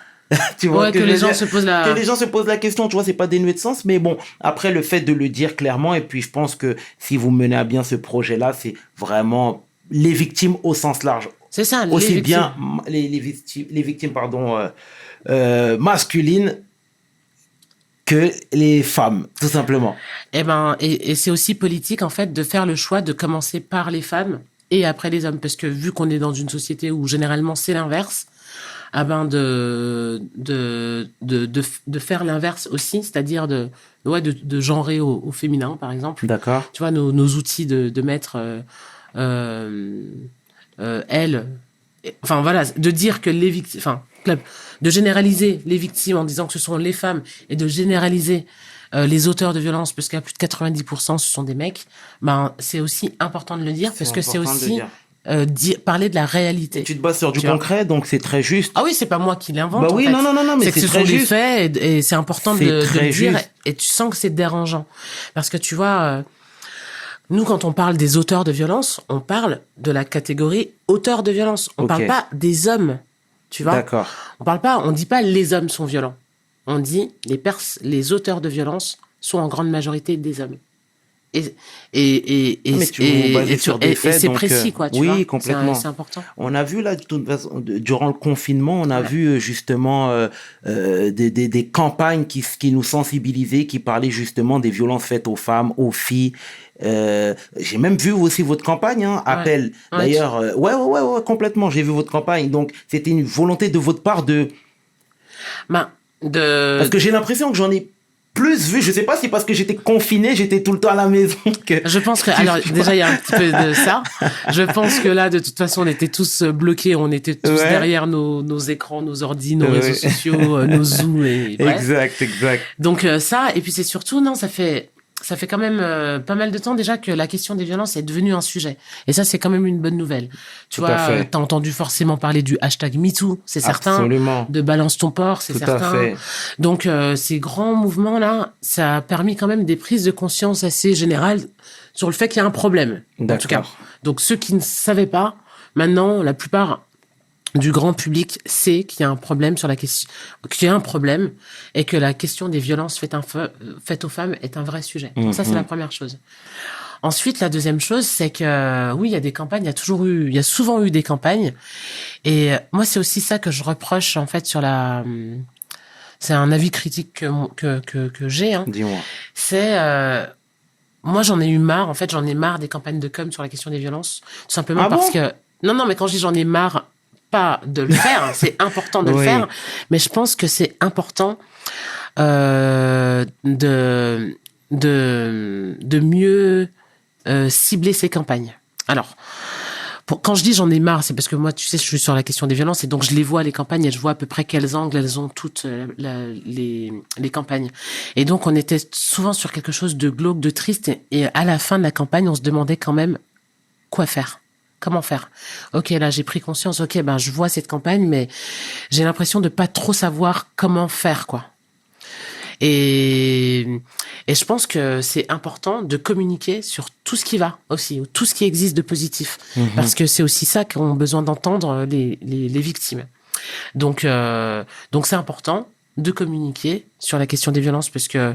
A: Tu vois
C: Ouais, que les gens se posent
A: que les gens se posent la question, tu vois, c'est pas dénué de sens, mais bon, après le fait de le dire clairement, et puis je pense que si vous menez à bien ce projet-là, c'est vraiment les victimes au sens large,
C: C'est ça, les
A: aussi
C: victimes.
A: bien les victimes masculines que les femmes, tout simplement.
C: Et c'est aussi politique, en fait, de faire le choix de commencer par les femmes et après les hommes. Parce que vu qu'on est dans une société où généralement c'est l'inverse, de faire l'inverse aussi, c'est-à-dire de genrer au féminin, par exemple.
A: D'accord.
C: Tu vois, nos outils de mettre elle, enfin voilà, de dire que les victimes, enfin, de généraliser les victimes en disant que ce sont les femmes et de généraliser les auteurs de violences, parce qu'à plus de 90% ce sont des mecs, ben c'est aussi important de le dire, parce que c'est
A: important de le
C: aussi
A: dire.
C: parler de la réalité.
A: Tu te bases sur du
C: Tu vois.
A: concret, donc c'est très juste.
C: Ah oui, c'est pas moi qui l'invente.
A: Bah oui,
C: en fait.
A: non, mais
C: c'est que
A: c'est
C: ce
A: très
C: sont des
A: juste.
C: faits et c'est important de
A: C'est
C: le
A: très
C: dire.
A: juste.
C: Et tu sens que c'est dérangeant, parce que tu vois, nous quand on parle des auteurs de violence, on parle de la catégorie auteurs de violence. On
A: Ok.
C: parle pas des hommes, tu vois.
A: D'accord.
C: On dit pas les hommes sont violents. On dit les auteurs de violence sont en grande majorité des hommes.
A: Mais tu vous basez sur des faits,
C: c'est
A: donc,
C: précis, quoi, tu
A: oui,
C: vois.
A: complètement.
C: C'est important.
A: On a vu là, de toute façon, durant le confinement, on a vu justement des campagnes qui nous sensibilisaient, qui parlaient justement des violences faites aux femmes, aux filles. J'ai même vu aussi votre campagne, hein, Appel.
C: Ouais,
A: D'ailleurs, ouais, complètement. J'ai vu votre campagne. Donc, c'était une volonté de votre part parce que j'ai l'impression que j'en ai plus vu, je sais pas si parce que j'étais confiné, j'étais tout le temps à la maison que...
C: Je pense que, alors, déjà, il y a un petit peu de ça. Je pense que là, de toute façon, on était tous bloqués, on était tous derrière nos écrans, nos ordi, nos réseaux sociaux, nos Zooms et bref.
A: Exact.
C: Donc, ça, et puis c'est surtout, non, ça fait quand même pas mal de temps déjà que la question des violences est devenue un sujet. Et ça, c'est quand même une bonne nouvelle. Tu vois, t'as entendu forcément parler du hashtag MeToo, c'est certain.
A: Absolument.
C: De balance ton porc, c'est certain.
A: Tout à fait.
C: Donc, ces grands mouvements-là, ça a permis quand même des prises de conscience assez générales sur le fait qu'il y a un problème. En tout cas. Donc, ceux qui ne savaient pas, maintenant, la plupart du grand public sait qu'il y a un problème sur la question, qu'il y a un problème et que la question des violences faites aux femmes est un vrai sujet. Donc ça, c'est la première chose. Ensuite, la deuxième chose, c'est que oui, il y a des campagnes, il y a souvent eu des campagnes. Et moi, c'est aussi ça que je reproche en fait c'est un avis critique que j'ai. Hein.
A: Dis-moi.
C: C'est moi, j'en ai eu marre. En fait, j'en ai marre des campagnes de com sur la question des violences, tout simplement parce que non, mais quand je dis j'en ai marre, pas de le faire, c'est important de le faire, mais je pense que c'est important de mieux cibler ces campagnes. Alors, quand je dis j'en ai marre, c'est parce que moi, tu sais, je suis sur la question des violences et donc je les vois, les campagnes, et je vois à peu près quels angles elles ont toutes les campagnes. Et donc, on était souvent sur quelque chose de glauque, de triste, et à la fin de la campagne, on se demandait quand même quoi faire. Comment faire? Ok, là, j'ai pris conscience. Ok, je vois cette campagne, mais j'ai l'impression de pas trop savoir comment faire, quoi. Et je pense que c'est important de communiquer sur tout ce qui va aussi, ou tout ce qui existe de positif. Parce que c'est aussi ça qu'ont besoin d'entendre les victimes. Donc c'est important de communiquer sur la question des violences parce que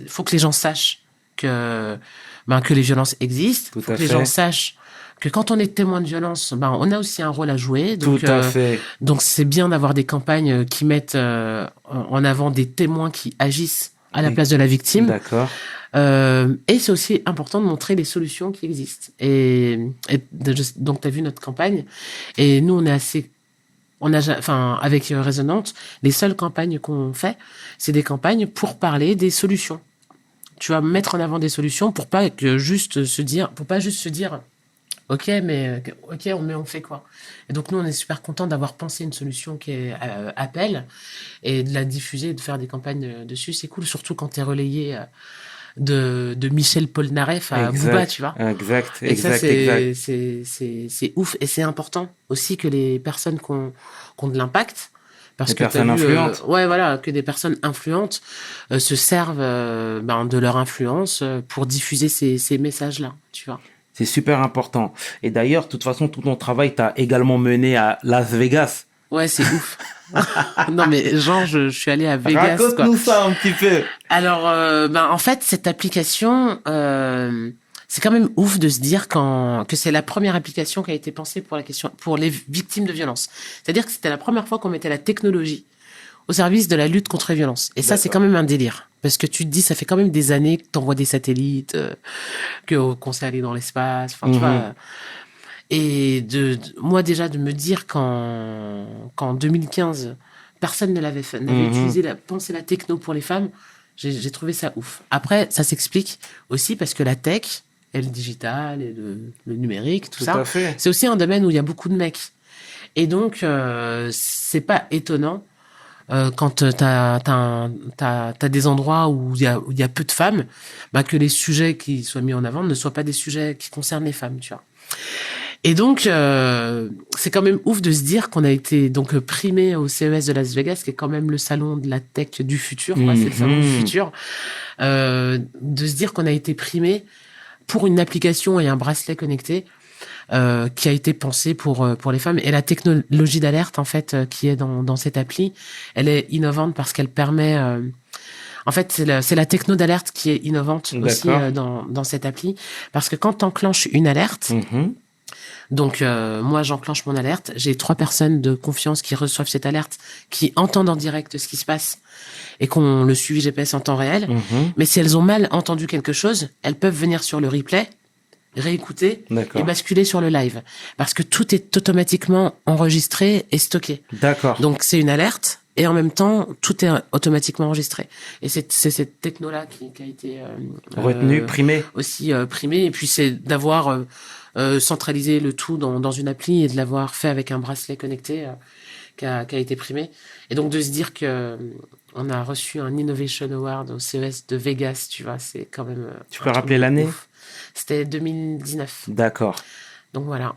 C: faut que les gens sachent que les violences existent. Faut que les gens sachent que quand on est témoin de violence, on a aussi un rôle à jouer. Donc,
A: tout à fait.
C: Donc c'est bien d'avoir des campagnes qui mettent en avant des témoins qui agissent à la place de la victime.
A: D'accord.
C: Et c'est aussi important de montrer les solutions qui existent. Donc tu as vu notre campagne et nous avec Résonante, les seules campagnes qu'on fait, c'est des campagnes pour parler des solutions. Tu vas mettre en avant des solutions pour pas juste se dire OK, mais on fait quoi? Et donc, nous, on est super contents d'avoir pensé une solution qui est Appel et de la diffuser et de faire des campagnes dessus. C'est cool, surtout quand t'es relayé de Michel Polnareff à Booba, tu vois.
A: Exact.
C: C'est ouf. Et c'est important aussi que les personnes qui ont de l'impact, parce que
A: personnes influentes.
C: Que des personnes influentes se servent de leur influence pour diffuser ces messages-là, tu vois.
A: C'est super important. Et d'ailleurs, de toute façon, tout ton travail t'a également mené à Las Vegas.
C: Ouais, c'est ouf. Non, mais genre, je suis allé à Vegas.
A: Raconte-nous ça un petit peu.
C: Alors, en fait, cette application, c'est quand même ouf de se dire que c'est la première application qui a été pensée pour les victimes de violences. C'est-à-dire que c'était la première fois qu'on mettait la technologie au service de la lutte contre les violences. Et ça, c'est quand même un délire. Parce que tu te dis, ça fait quand même des années que t'envoies des satellites, qu'on s'est allé dans l'espace, tu vois. Et moi, déjà, de me dire qu'en 2015, personne n'avait pensé la techno pour les femmes, j'ai trouvé ça ouf. Après, ça s'explique aussi parce que la tech, et le digital, et le numérique, tout ça, c'est aussi un domaine où il y a beaucoup de mecs. Et donc, c'est pas étonnant quand t'as des endroits où il y a peu de femmes, que les sujets qui soient mis en avant ne soient pas des sujets qui concernent les femmes, tu vois. Et donc c'est quand même ouf de se dire qu'on a été donc primé au CES de Las Vegas, qui est quand même le salon de la tech du futur, quoi, c'est le salon du futur, de se dire qu'on a été primé pour une application et un bracelet connecté qui a été pensé pour les femmes. Et la technologie d'alerte, en fait, qui est dans cette appli, elle est innovante parce qu'elle permet... En fait, c'est la techno d'alerte qui est innovante aussi
A: D'accord.
C: dans cette appli. Parce que quand tu enclenches une alerte,
A: Mhm.
C: donc moi j'enclenche mon alerte, j'ai 3 personnes de confiance qui reçoivent cette alerte, qui entendent en direct ce qui se passe et qu'on le suivi GPS en temps réel.
A: Mhm.
C: Mais si elles ont mal entendu quelque chose, elles peuvent venir sur le replay, réécouter et
A: D'accord.
C: basculer sur le live. Parce que tout est automatiquement enregistré et stocké.
A: D'accord.
C: Donc c'est une alerte et en même temps tout est automatiquement enregistré. Et c'est cette techno-là qui a été
A: Retenu, primé.
C: aussi primée. Et puis c'est d'avoir centralisé le tout dans une appli et de l'avoir fait avec un bracelet connecté qui a été primé. Et donc de se dire que on a reçu un Innovation Award au CES de Vegas, tu vois, c'est quand même...
A: Tu
C: un
A: peux
C: truc
A: rappeler
C: de
A: l'année?
C: ouf. C'était 2019.
A: D'accord.
C: Donc voilà.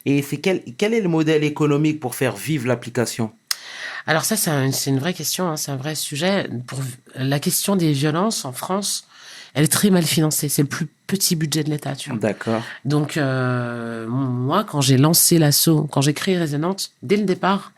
A: Et c'est quel est le modèle économique pour faire vivre l'application?
C: Alors ça, c'est une vraie question, hein, c'est un vrai sujet. Pour la question des violences en France, elle est très mal financée. C'est le plus petit budget de l'État, tu vois.
A: D'accord.
C: Donc moi, quand j'ai lancé l'assaut, quand j'ai créé Résonante, dès le départ,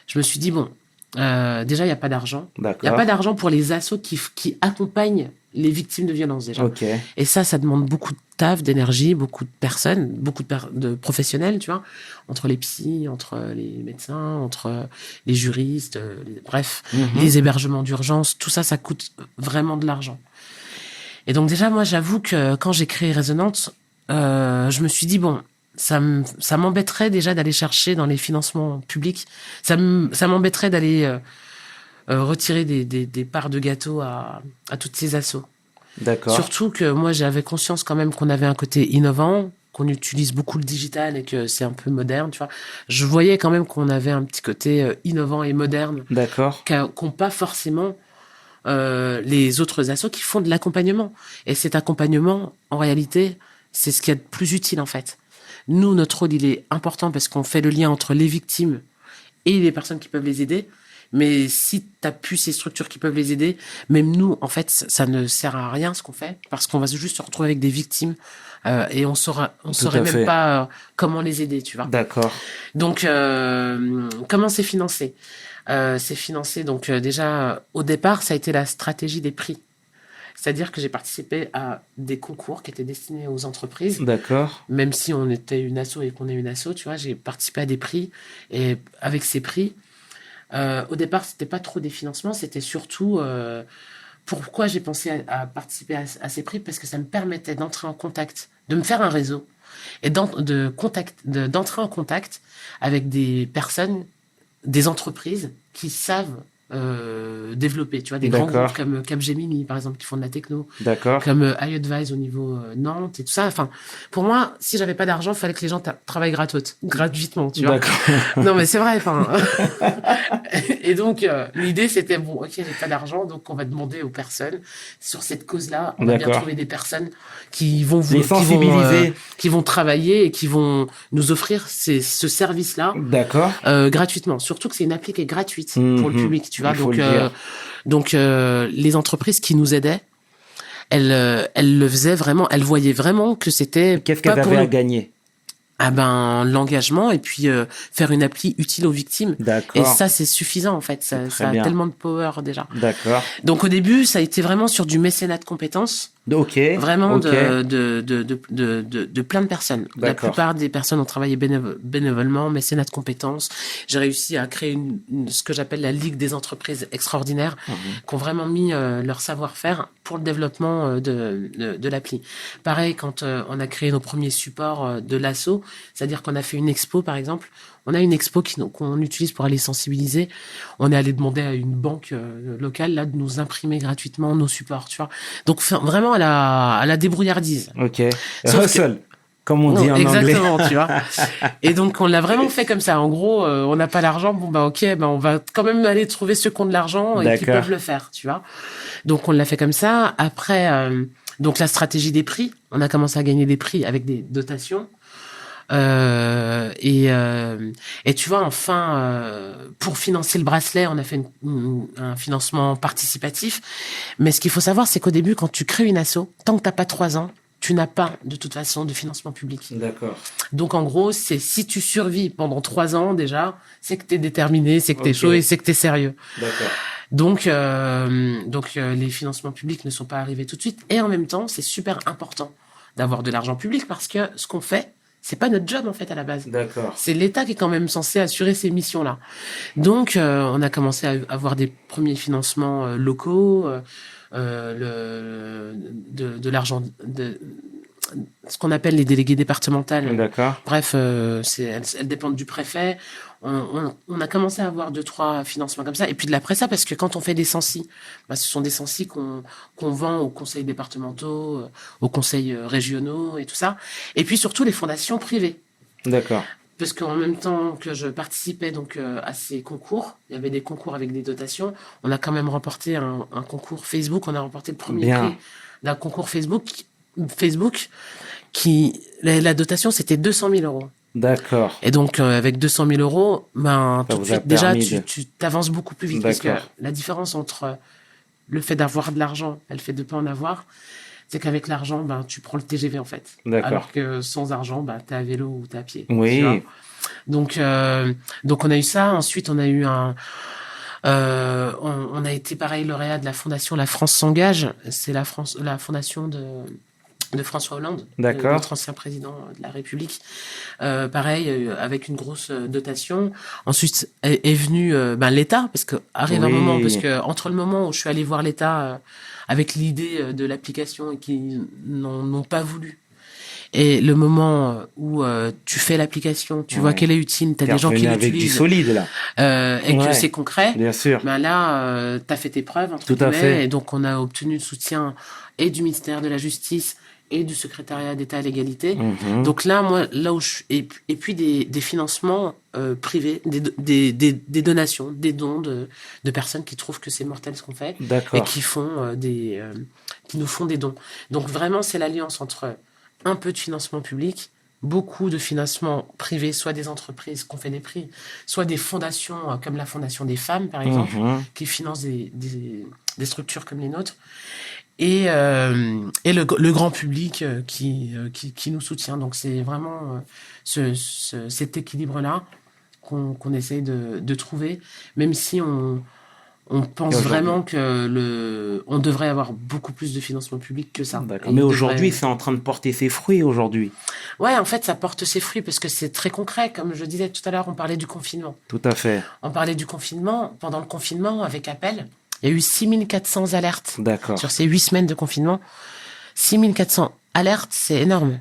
C: je me suis dit bon, déjà il y a pas d'argent. Il y a
A: D'accord.
C: pas d'argent pour les assos qui accompagnent les victimes de violences déjà.
A: Ok.
C: Et ça demande beaucoup de taf, d'énergie, beaucoup de personnes, beaucoup de professionnels, tu vois, entre les psys, entre les médecins, entre les juristes, bref,
A: Mhm.
C: les hébergements d'urgence, tout ça, ça coûte vraiment de l'argent. Et donc déjà, moi, j'avoue que quand j'ai créé Résonante, je me suis dit, bon, ça m'embêterait déjà d'aller chercher dans les financements publics, ça m'embêterait d'aller retirer des parts de gâteau à toutes ces assos.
A: D'accord.
C: Surtout que moi, j'avais conscience quand même qu'on avait un côté innovant, qu'on utilise beaucoup le digital et que c'est un peu moderne, tu vois. Je voyais quand même qu'on avait un petit côté innovant et moderne
A: D'accord.
C: qu'ont pas forcément les autres assos qui font de l'accompagnement. Et cet accompagnement, en réalité, c'est ce qu'il y a de plus utile, en fait. Nous, notre rôle, il est important parce qu'on fait le lien entre les victimes et les personnes qui peuvent les aider. Mais si t'as plus ces structures qui peuvent les aider, même nous, en fait, ça ne sert à rien ce qu'on fait, parce qu'on va juste se retrouver avec des victimes et on saurait
A: à
C: même
A: fait.
C: pas comment les aider, tu vois.
A: D'accord.
C: Donc, comment c'est financé? C'est financé, donc déjà, au départ, ça a été la stratégie des prix. C'est-à-dire que j'ai participé à des concours qui étaient destinés aux entreprises.
A: D'accord.
C: Même si on était une asso et qu'on est une asso, tu vois, j'ai participé à des prix. Et avec ces prix, au départ, c'était pas trop des financements, c'était surtout pourquoi j'ai pensé à participer à ces prix, parce que ça me permettait d'entrer en contact, de me faire un réseau et d'entrer en contact avec des personnes, des entreprises qui savent développer, tu vois, des grands
A: D'accord.
C: groupes comme Capgemini, par exemple, qui font de la techno,
A: D'accord.
C: comme iAdvise au niveau Nantes et tout ça. Enfin, pour moi, si j'avais pas d'argent, il fallait que les gens travaillent gratuitement, tu vois.
A: D'accord.
C: Non, mais c'est vrai, enfin. Et donc, l'idée, c'était, bon, ok, j'ai pas d'argent, donc on va demander aux personnes, sur cette cause-là, on va bien
A: D'accord.
C: trouver des personnes qui vont
A: Les sensibiliser.
C: qui vont travailler et qui vont nous offrir ce service-là
A: D'accord.
C: gratuitement. Surtout que c'est une appli qui est gratuite
A: Mhm.
C: pour le public, tu vois.
A: Il faut le dire.
C: Donc, les entreprises qui nous aidaient, elles le faisaient vraiment, elles voyaient vraiment que c'était
A: Qu'est-ce
C: pas
A: qu'elles
C: pour
A: avaient à
C: nous.
A: gagner?
C: Ah ben, l'engagement et puis faire une appli utile aux victimes. Et
A: D'accord.
C: ça, c'est suffisant, en fait.
A: Très
C: Ça a
A: bien.
C: tellement de power déjà.
A: D'accord.
C: Donc, au début, ça a été vraiment sur du mécénat de compétences.
A: Ok.
C: Vraiment
A: Ok.
C: de plein de personnes. La
A: D'accord.
C: plupart des personnes ont travaillé bénévolement, mécénat de compétences. J'ai réussi à créer ce que j'appelle la Ligue des entreprises extraordinaires, qui ont vraiment mis leur savoir-faire pour le développement de l'appli. Pareil, quand on a créé nos premiers supports de l'assaut, c'est-à-dire qu'on a fait une expo, par exemple. On a une expo qu'on utilise pour aller sensibiliser. On est allé demander à une banque locale là de nous imprimer gratuitement nos supports, tu vois. Donc vraiment à la débrouillardise.
A: Ok.
C: Sauf
A: Hustle, comme on
C: Non,
A: dit en anglais.
C: exactement, tu vois. Et donc on l'a vraiment fait comme ça. En gros, on n'a pas l'argent, bon bah ok, bah on va quand même aller trouver ceux qui ont de l'argent et qui
A: D'accord.
C: peuvent le faire, tu vois. Donc on l'a fait comme ça. Après, donc la stratégie des prix, on a commencé à gagner des prix avec des dotations. Et tu vois, enfin, pour financer le bracelet, on a fait un financement participatif. Mais ce qu'il faut savoir, c'est qu'au début, quand tu crées une asso, tant que t'as pas 3 ans, tu n'as pas, de toute façon, de financement public.
A: D'accord.
C: Donc, en gros, c'est si tu survis pendant 3 ans, déjà, c'est que t'es déterminé, c'est que t'es
A: Ok.
C: chaud et c'est que t'es sérieux.
A: D'accord.
C: Donc, les financements publics ne sont pas arrivés tout de suite. Et en même temps, c'est super important d'avoir de l'argent public parce que ce qu'on fait, c'est pas notre job en fait à la base.
A: D'accord.
C: C'est l'État qui est quand même censé assurer ces missions-là. Donc, on a commencé à avoir des premiers financements locaux, de l'argent, ce qu'on appelle les délégués départementales.
A: D'accord.
C: Bref, elles dépendent du préfet. On a commencé à avoir 2-3 financements comme ça. Et puis de l'après ça, parce que quand on fait des sensis, ce sont des sensis qu'on vend aux conseils départementaux, aux conseils régionaux et tout ça. Et puis surtout les fondations privées.
A: D'accord.
C: Parce qu'en même temps que je participais donc à ces concours, il y avait des concours avec des dotations. On a quand même remporté un concours Facebook. On a remporté le premier prix d'un concours Facebook qui la dotation c'était 200 000 euros.
A: D'accord.
C: Et donc avec 200 000 euros, tout de suite déjà tu t'avances beaucoup plus vite.
A: D'accord.
C: Parce que la différence entre le fait d'avoir de l'argent et le fait de pas en avoir, c'est qu'avec l'argent, tu prends le TGV en fait.
A: D'accord.
C: Alors que sans argent, t'es à vélo ou t'es à pied.
A: Oui.
C: Donc on a eu ça. Ensuite, on a eu on a été pareil lauréat de la fondation La France s'engage. C'est la fondation de François Hollande, notre ancien président de la République. Pareil, avec une grosse dotation. Ensuite est venu l'État, parce que arrive un moment, parce que entre le moment où je suis allé voir l'État avec l'idée de l'application et qui n'ont pas voulu, et le moment où tu fais l'application, tu vois qu'elle est utile, t'as des gens qui l'utilisent.
A: Avec du solide, là.
C: Et que c'est concret.
A: Bien sûr.
C: Là, t'as fait tes preuves, entre
A: Tout à fait.
C: Et donc, on a obtenu le soutien et du ministère de la Justice et du secrétariat d'État à l'égalité.
A: Mhm.
C: Donc là, moi, là où et puis des financements privés, des donations, des dons de personnes qui trouvent que c'est mortel ce qu'on fait.
A: D'accord.
C: Et qui font qui nous font des dons. Donc vraiment, c'est l'alliance entre un peu de financement public, beaucoup de financement privé, soit des entreprises qui ont fait des prix, soit des fondations comme la Fondation des femmes, par exemple, qui financent des structures comme les nôtres, et le grand public qui nous soutient. Donc c'est vraiment cet équilibre-là qu'on essaye de trouver, même si on pense vraiment que on devrait avoir beaucoup plus de financement public que ça.
A: D'accord. Mais aujourd'hui, c'est en train de porter ses fruits aujourd'hui.
C: Ouais, en fait, ça porte ses fruits parce que c'est très concret. Comme je disais tout à l'heure, on parlait du confinement.
A: Tout à fait.
C: On parlait du confinement. Pendant le confinement, avec Appel, il y a eu 6400 alertes.
A: D'accord.
C: Sur ces 8 semaines de confinement. 6400 alertes, c'est énorme.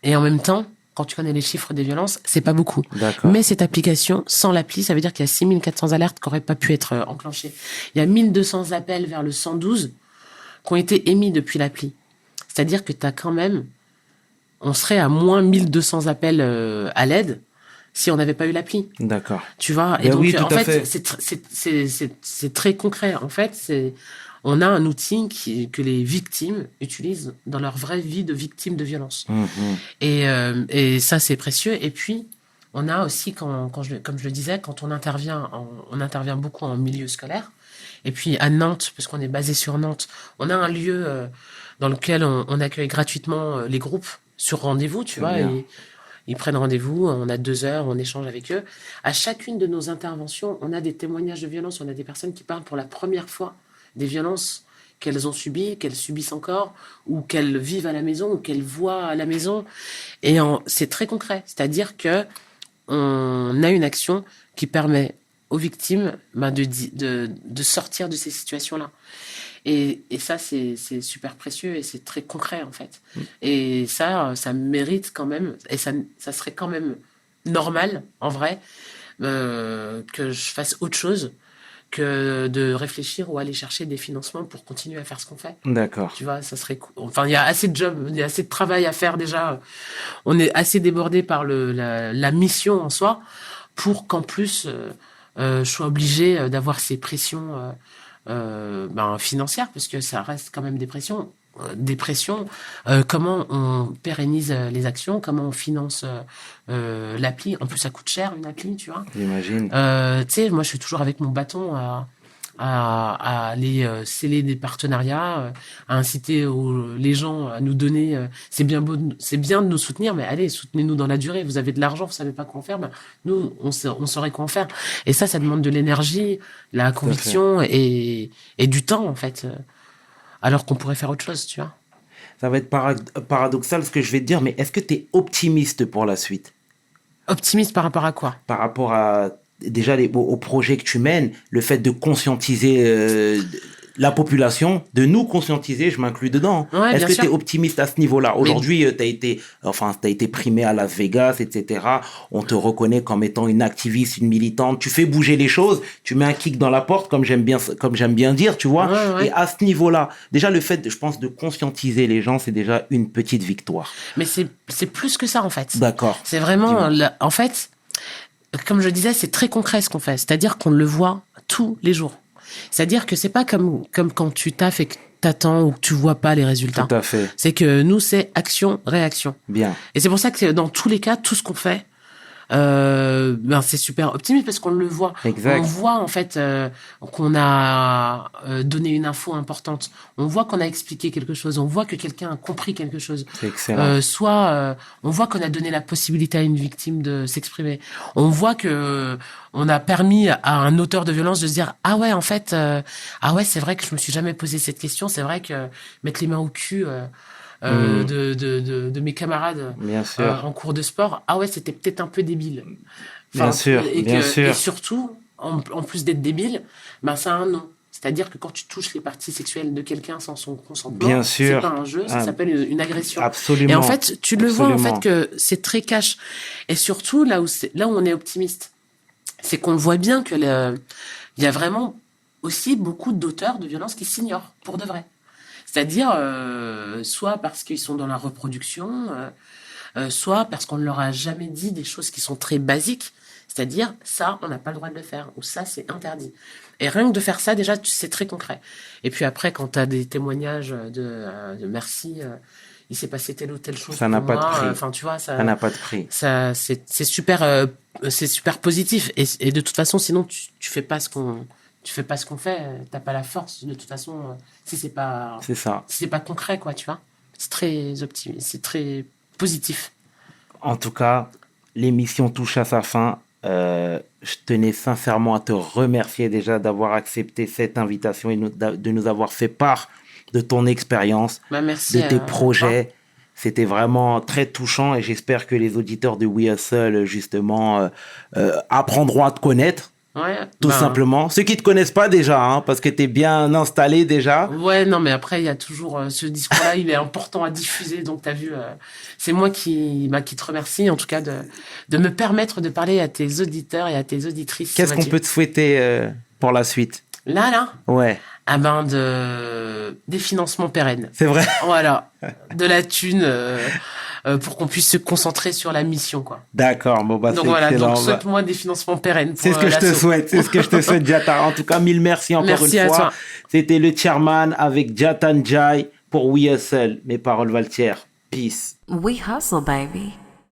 C: Et en même temps, quand tu connais les chiffres des violences, c'est pas beaucoup.
A: D'accord.
C: Mais cette application, sans l'appli, ça veut dire qu'il y a 6400 alertes qui n'auraient pas pu être enclenchées. Il y a 1200 appels vers le 112 qui ont été émis depuis l'appli. C'est-à-dire que t'as quand même, on serait à moins 1200 appels à l'aide si on n'avait pas eu l'appli.
A: D'accord.
C: Tu vois? Et
A: Ben
C: donc,
A: oui,
C: en fait, c'est très concret. En fait, on a un outil que les victimes utilisent dans leur vraie vie de victimes de violence. Et ça, c'est précieux. Et puis, on a aussi, comme je le disais, quand on intervient beaucoup en milieu scolaire. Et puis, à Nantes, parce qu'on est basé sur Nantes, on a un lieu dans lequel on accueille gratuitement les groupes sur rendez-vous, tu vois. Et ils prennent rendez-vous, on a 2 heures, on échange avec eux. À chacune de nos interventions, on a des témoignages de violence, on a des personnes qui parlent pour la première fois des violences qu'elles ont subies, qu'elles subissent encore, ou qu'elles vivent à la maison, ou qu'elles voient à la maison. Et c'est très concret. C'est-à-dire que on a une action qui permet aux victimes de sortir de ces situations-là. Et ça, c'est super précieux et c'est très concret, en fait. Et ça mérite quand même, et ça serait quand même normal, en vrai, que je fasse autre chose que de réfléchir ou aller chercher des financements pour continuer à faire ce qu'on fait.
A: D'accord.
C: Tu vois, ça serait... Enfin, il y a assez de jobs, il y a assez de travail à faire déjà. On est assez débordé par la mission en soi pour qu'en plus, je sois obligé d'avoir ces pressions financières, parce que ça reste quand même des pressions. Comment on pérennise les actions, comment on finance l'appli. En plus, ça coûte cher, une appli, tu vois.
A: J'imagine.
C: Tu sais, moi, je suis toujours avec mon bâton à aller sceller des partenariats, à inciter les gens à nous donner. C'est bien de nous soutenir, mais allez, soutenez-nous dans la durée. Vous avez de l'argent, vous savez pas quoi en faire, ben, nous, on saurait quoi en faire. Et ça demande de l'énergie, la conviction et du temps, en fait. Alors qu'on pourrait faire autre chose, tu vois.
A: Ça va être paradoxal ce que je vais te dire, mais est-ce que tu es optimiste pour la suite?
C: Optimiste par rapport à quoi?
A: Par rapport à déjà au projet que tu mènes, le fait de conscientiser la population, de nous conscientiser, je m'inclus dedans.
C: Ouais,
A: est-ce que
C: sûr.
A: tu es optimiste à ce niveau-là? Aujourd'hui, tu as été primé à Las Vegas, etc. On te reconnaît comme étant une activiste, une militante. Tu fais bouger les choses, tu mets un kick dans la porte, comme j'aime bien dire, tu vois.
C: Ouais.
A: Et à ce niveau-là, déjà le fait, je pense, de conscientiser les gens, c'est déjà une petite victoire.
C: Mais c'est plus que ça, en fait.
A: D'accord.
C: C'est vraiment, en fait, comme je disais, c'est très concret ce qu'on fait. C'est-à-dire qu'on le voit tous les jours. C'est-à-dire que c'est pas comme quand tu taffes et que t'attends ou que tu vois pas les résultats.
A: Tout à fait.
C: C'est que nous, c'est action, réaction.
A: Bien.
C: Et c'est pour ça que dans tous les cas, tout ce qu'on fait, c'est super optimiste parce qu'on le voit.
A: Exact.
C: On voit en fait qu'on a donné une info importante. On voit qu'on a expliqué quelque chose. On voit que quelqu'un a compris quelque chose.
A: C'est excellent.
C: On voit qu'on a donné la possibilité à une victime de s'exprimer. On voit que on a permis à un auteur de violence de se dire ah ouais en fait c'est vrai que je me suis jamais posé cette question. C'est vrai que mettre les mains au cul. De mes camarades
A: Bien sûr.
C: en cours de sport, ah ouais, c'était peut-être un peu débile.
A: Bien sûr.
C: Et surtout, en plus d'être débile, ben ça a un nom. C'est-à-dire que quand tu touches les parties sexuelles de quelqu'un sans son consentement,
A: Bien sûr.
C: c'est pas un jeu, ça s'appelle une agression.
A: Absolument.
C: Et en fait, tu le vois en
A: Absolument.
C: fait que c'est très cash. Et surtout là où on est optimiste, c'est qu'on voit bien que il y a vraiment aussi beaucoup d'auteurs de violences qui s'ignorent pour de vrai. C'est-à-dire, soit parce qu'ils sont dans la reproduction, soit parce qu'on ne leur a jamais dit des choses qui sont très basiques. C'est-à-dire, ça, on n'a pas le droit de le faire, ou ça, c'est interdit. Et rien que de faire ça, déjà, c'est très concret. Et puis après, quand tu as des témoignages de merci, il s'est passé telle ou telle chose.
A: Ça n'a pas de prix.
C: Enfin, tu vois,
A: Ça n'a pas de prix.
C: Ça, c'est super positif. Et de toute façon, sinon, tu fais pas ce qu'on fait, t'as pas la force de toute façon si c'est pas concret quoi, tu vois. C'est très optimiste, c'est très positif.
A: En tout cas, l'émission touche à sa fin. Je tenais sincèrement à te remercier déjà d'avoir accepté cette invitation et de nous avoir fait part de ton expérience,
C: merci
A: de tes projets. C'était vraiment très touchant et j'espère que les auditeurs de We Hustle justement apprendront à te connaître.
C: Ouais,
A: Tout simplement. Ceux qui te connaissent pas déjà, hein, parce que tu es bien installé déjà.
C: Ouais, non, mais après, il y a toujours ce discours-là, il est important à diffuser. Donc, tu as vu, c'est moi qui te remercie, en tout cas, de me permettre de parler à tes auditeurs et à tes auditrices.
A: Qu'est-ce qu'on peut te souhaiter pour la suite?
C: Là
A: Ouais.
C: Ah ben, des financements pérennes.
A: C'est vrai.
C: Voilà. De la thune pour qu'on puisse se concentrer sur la mission, quoi.
A: D'accord. Bon, bah,
C: donc
A: c'est
C: voilà,
A: excellent.
C: donc souhaite-moi des financements pérennes.
A: C'est ce que je te souhaite. C'est ce que je te souhaite, Diata. En tout cas, mille merci encore
C: Merci
A: une fois.
C: toi.
A: C'était le chairman avec Diata Njai pour We Hustle. Mes paroles valent tiers. Peace.
B: We hustle, baby.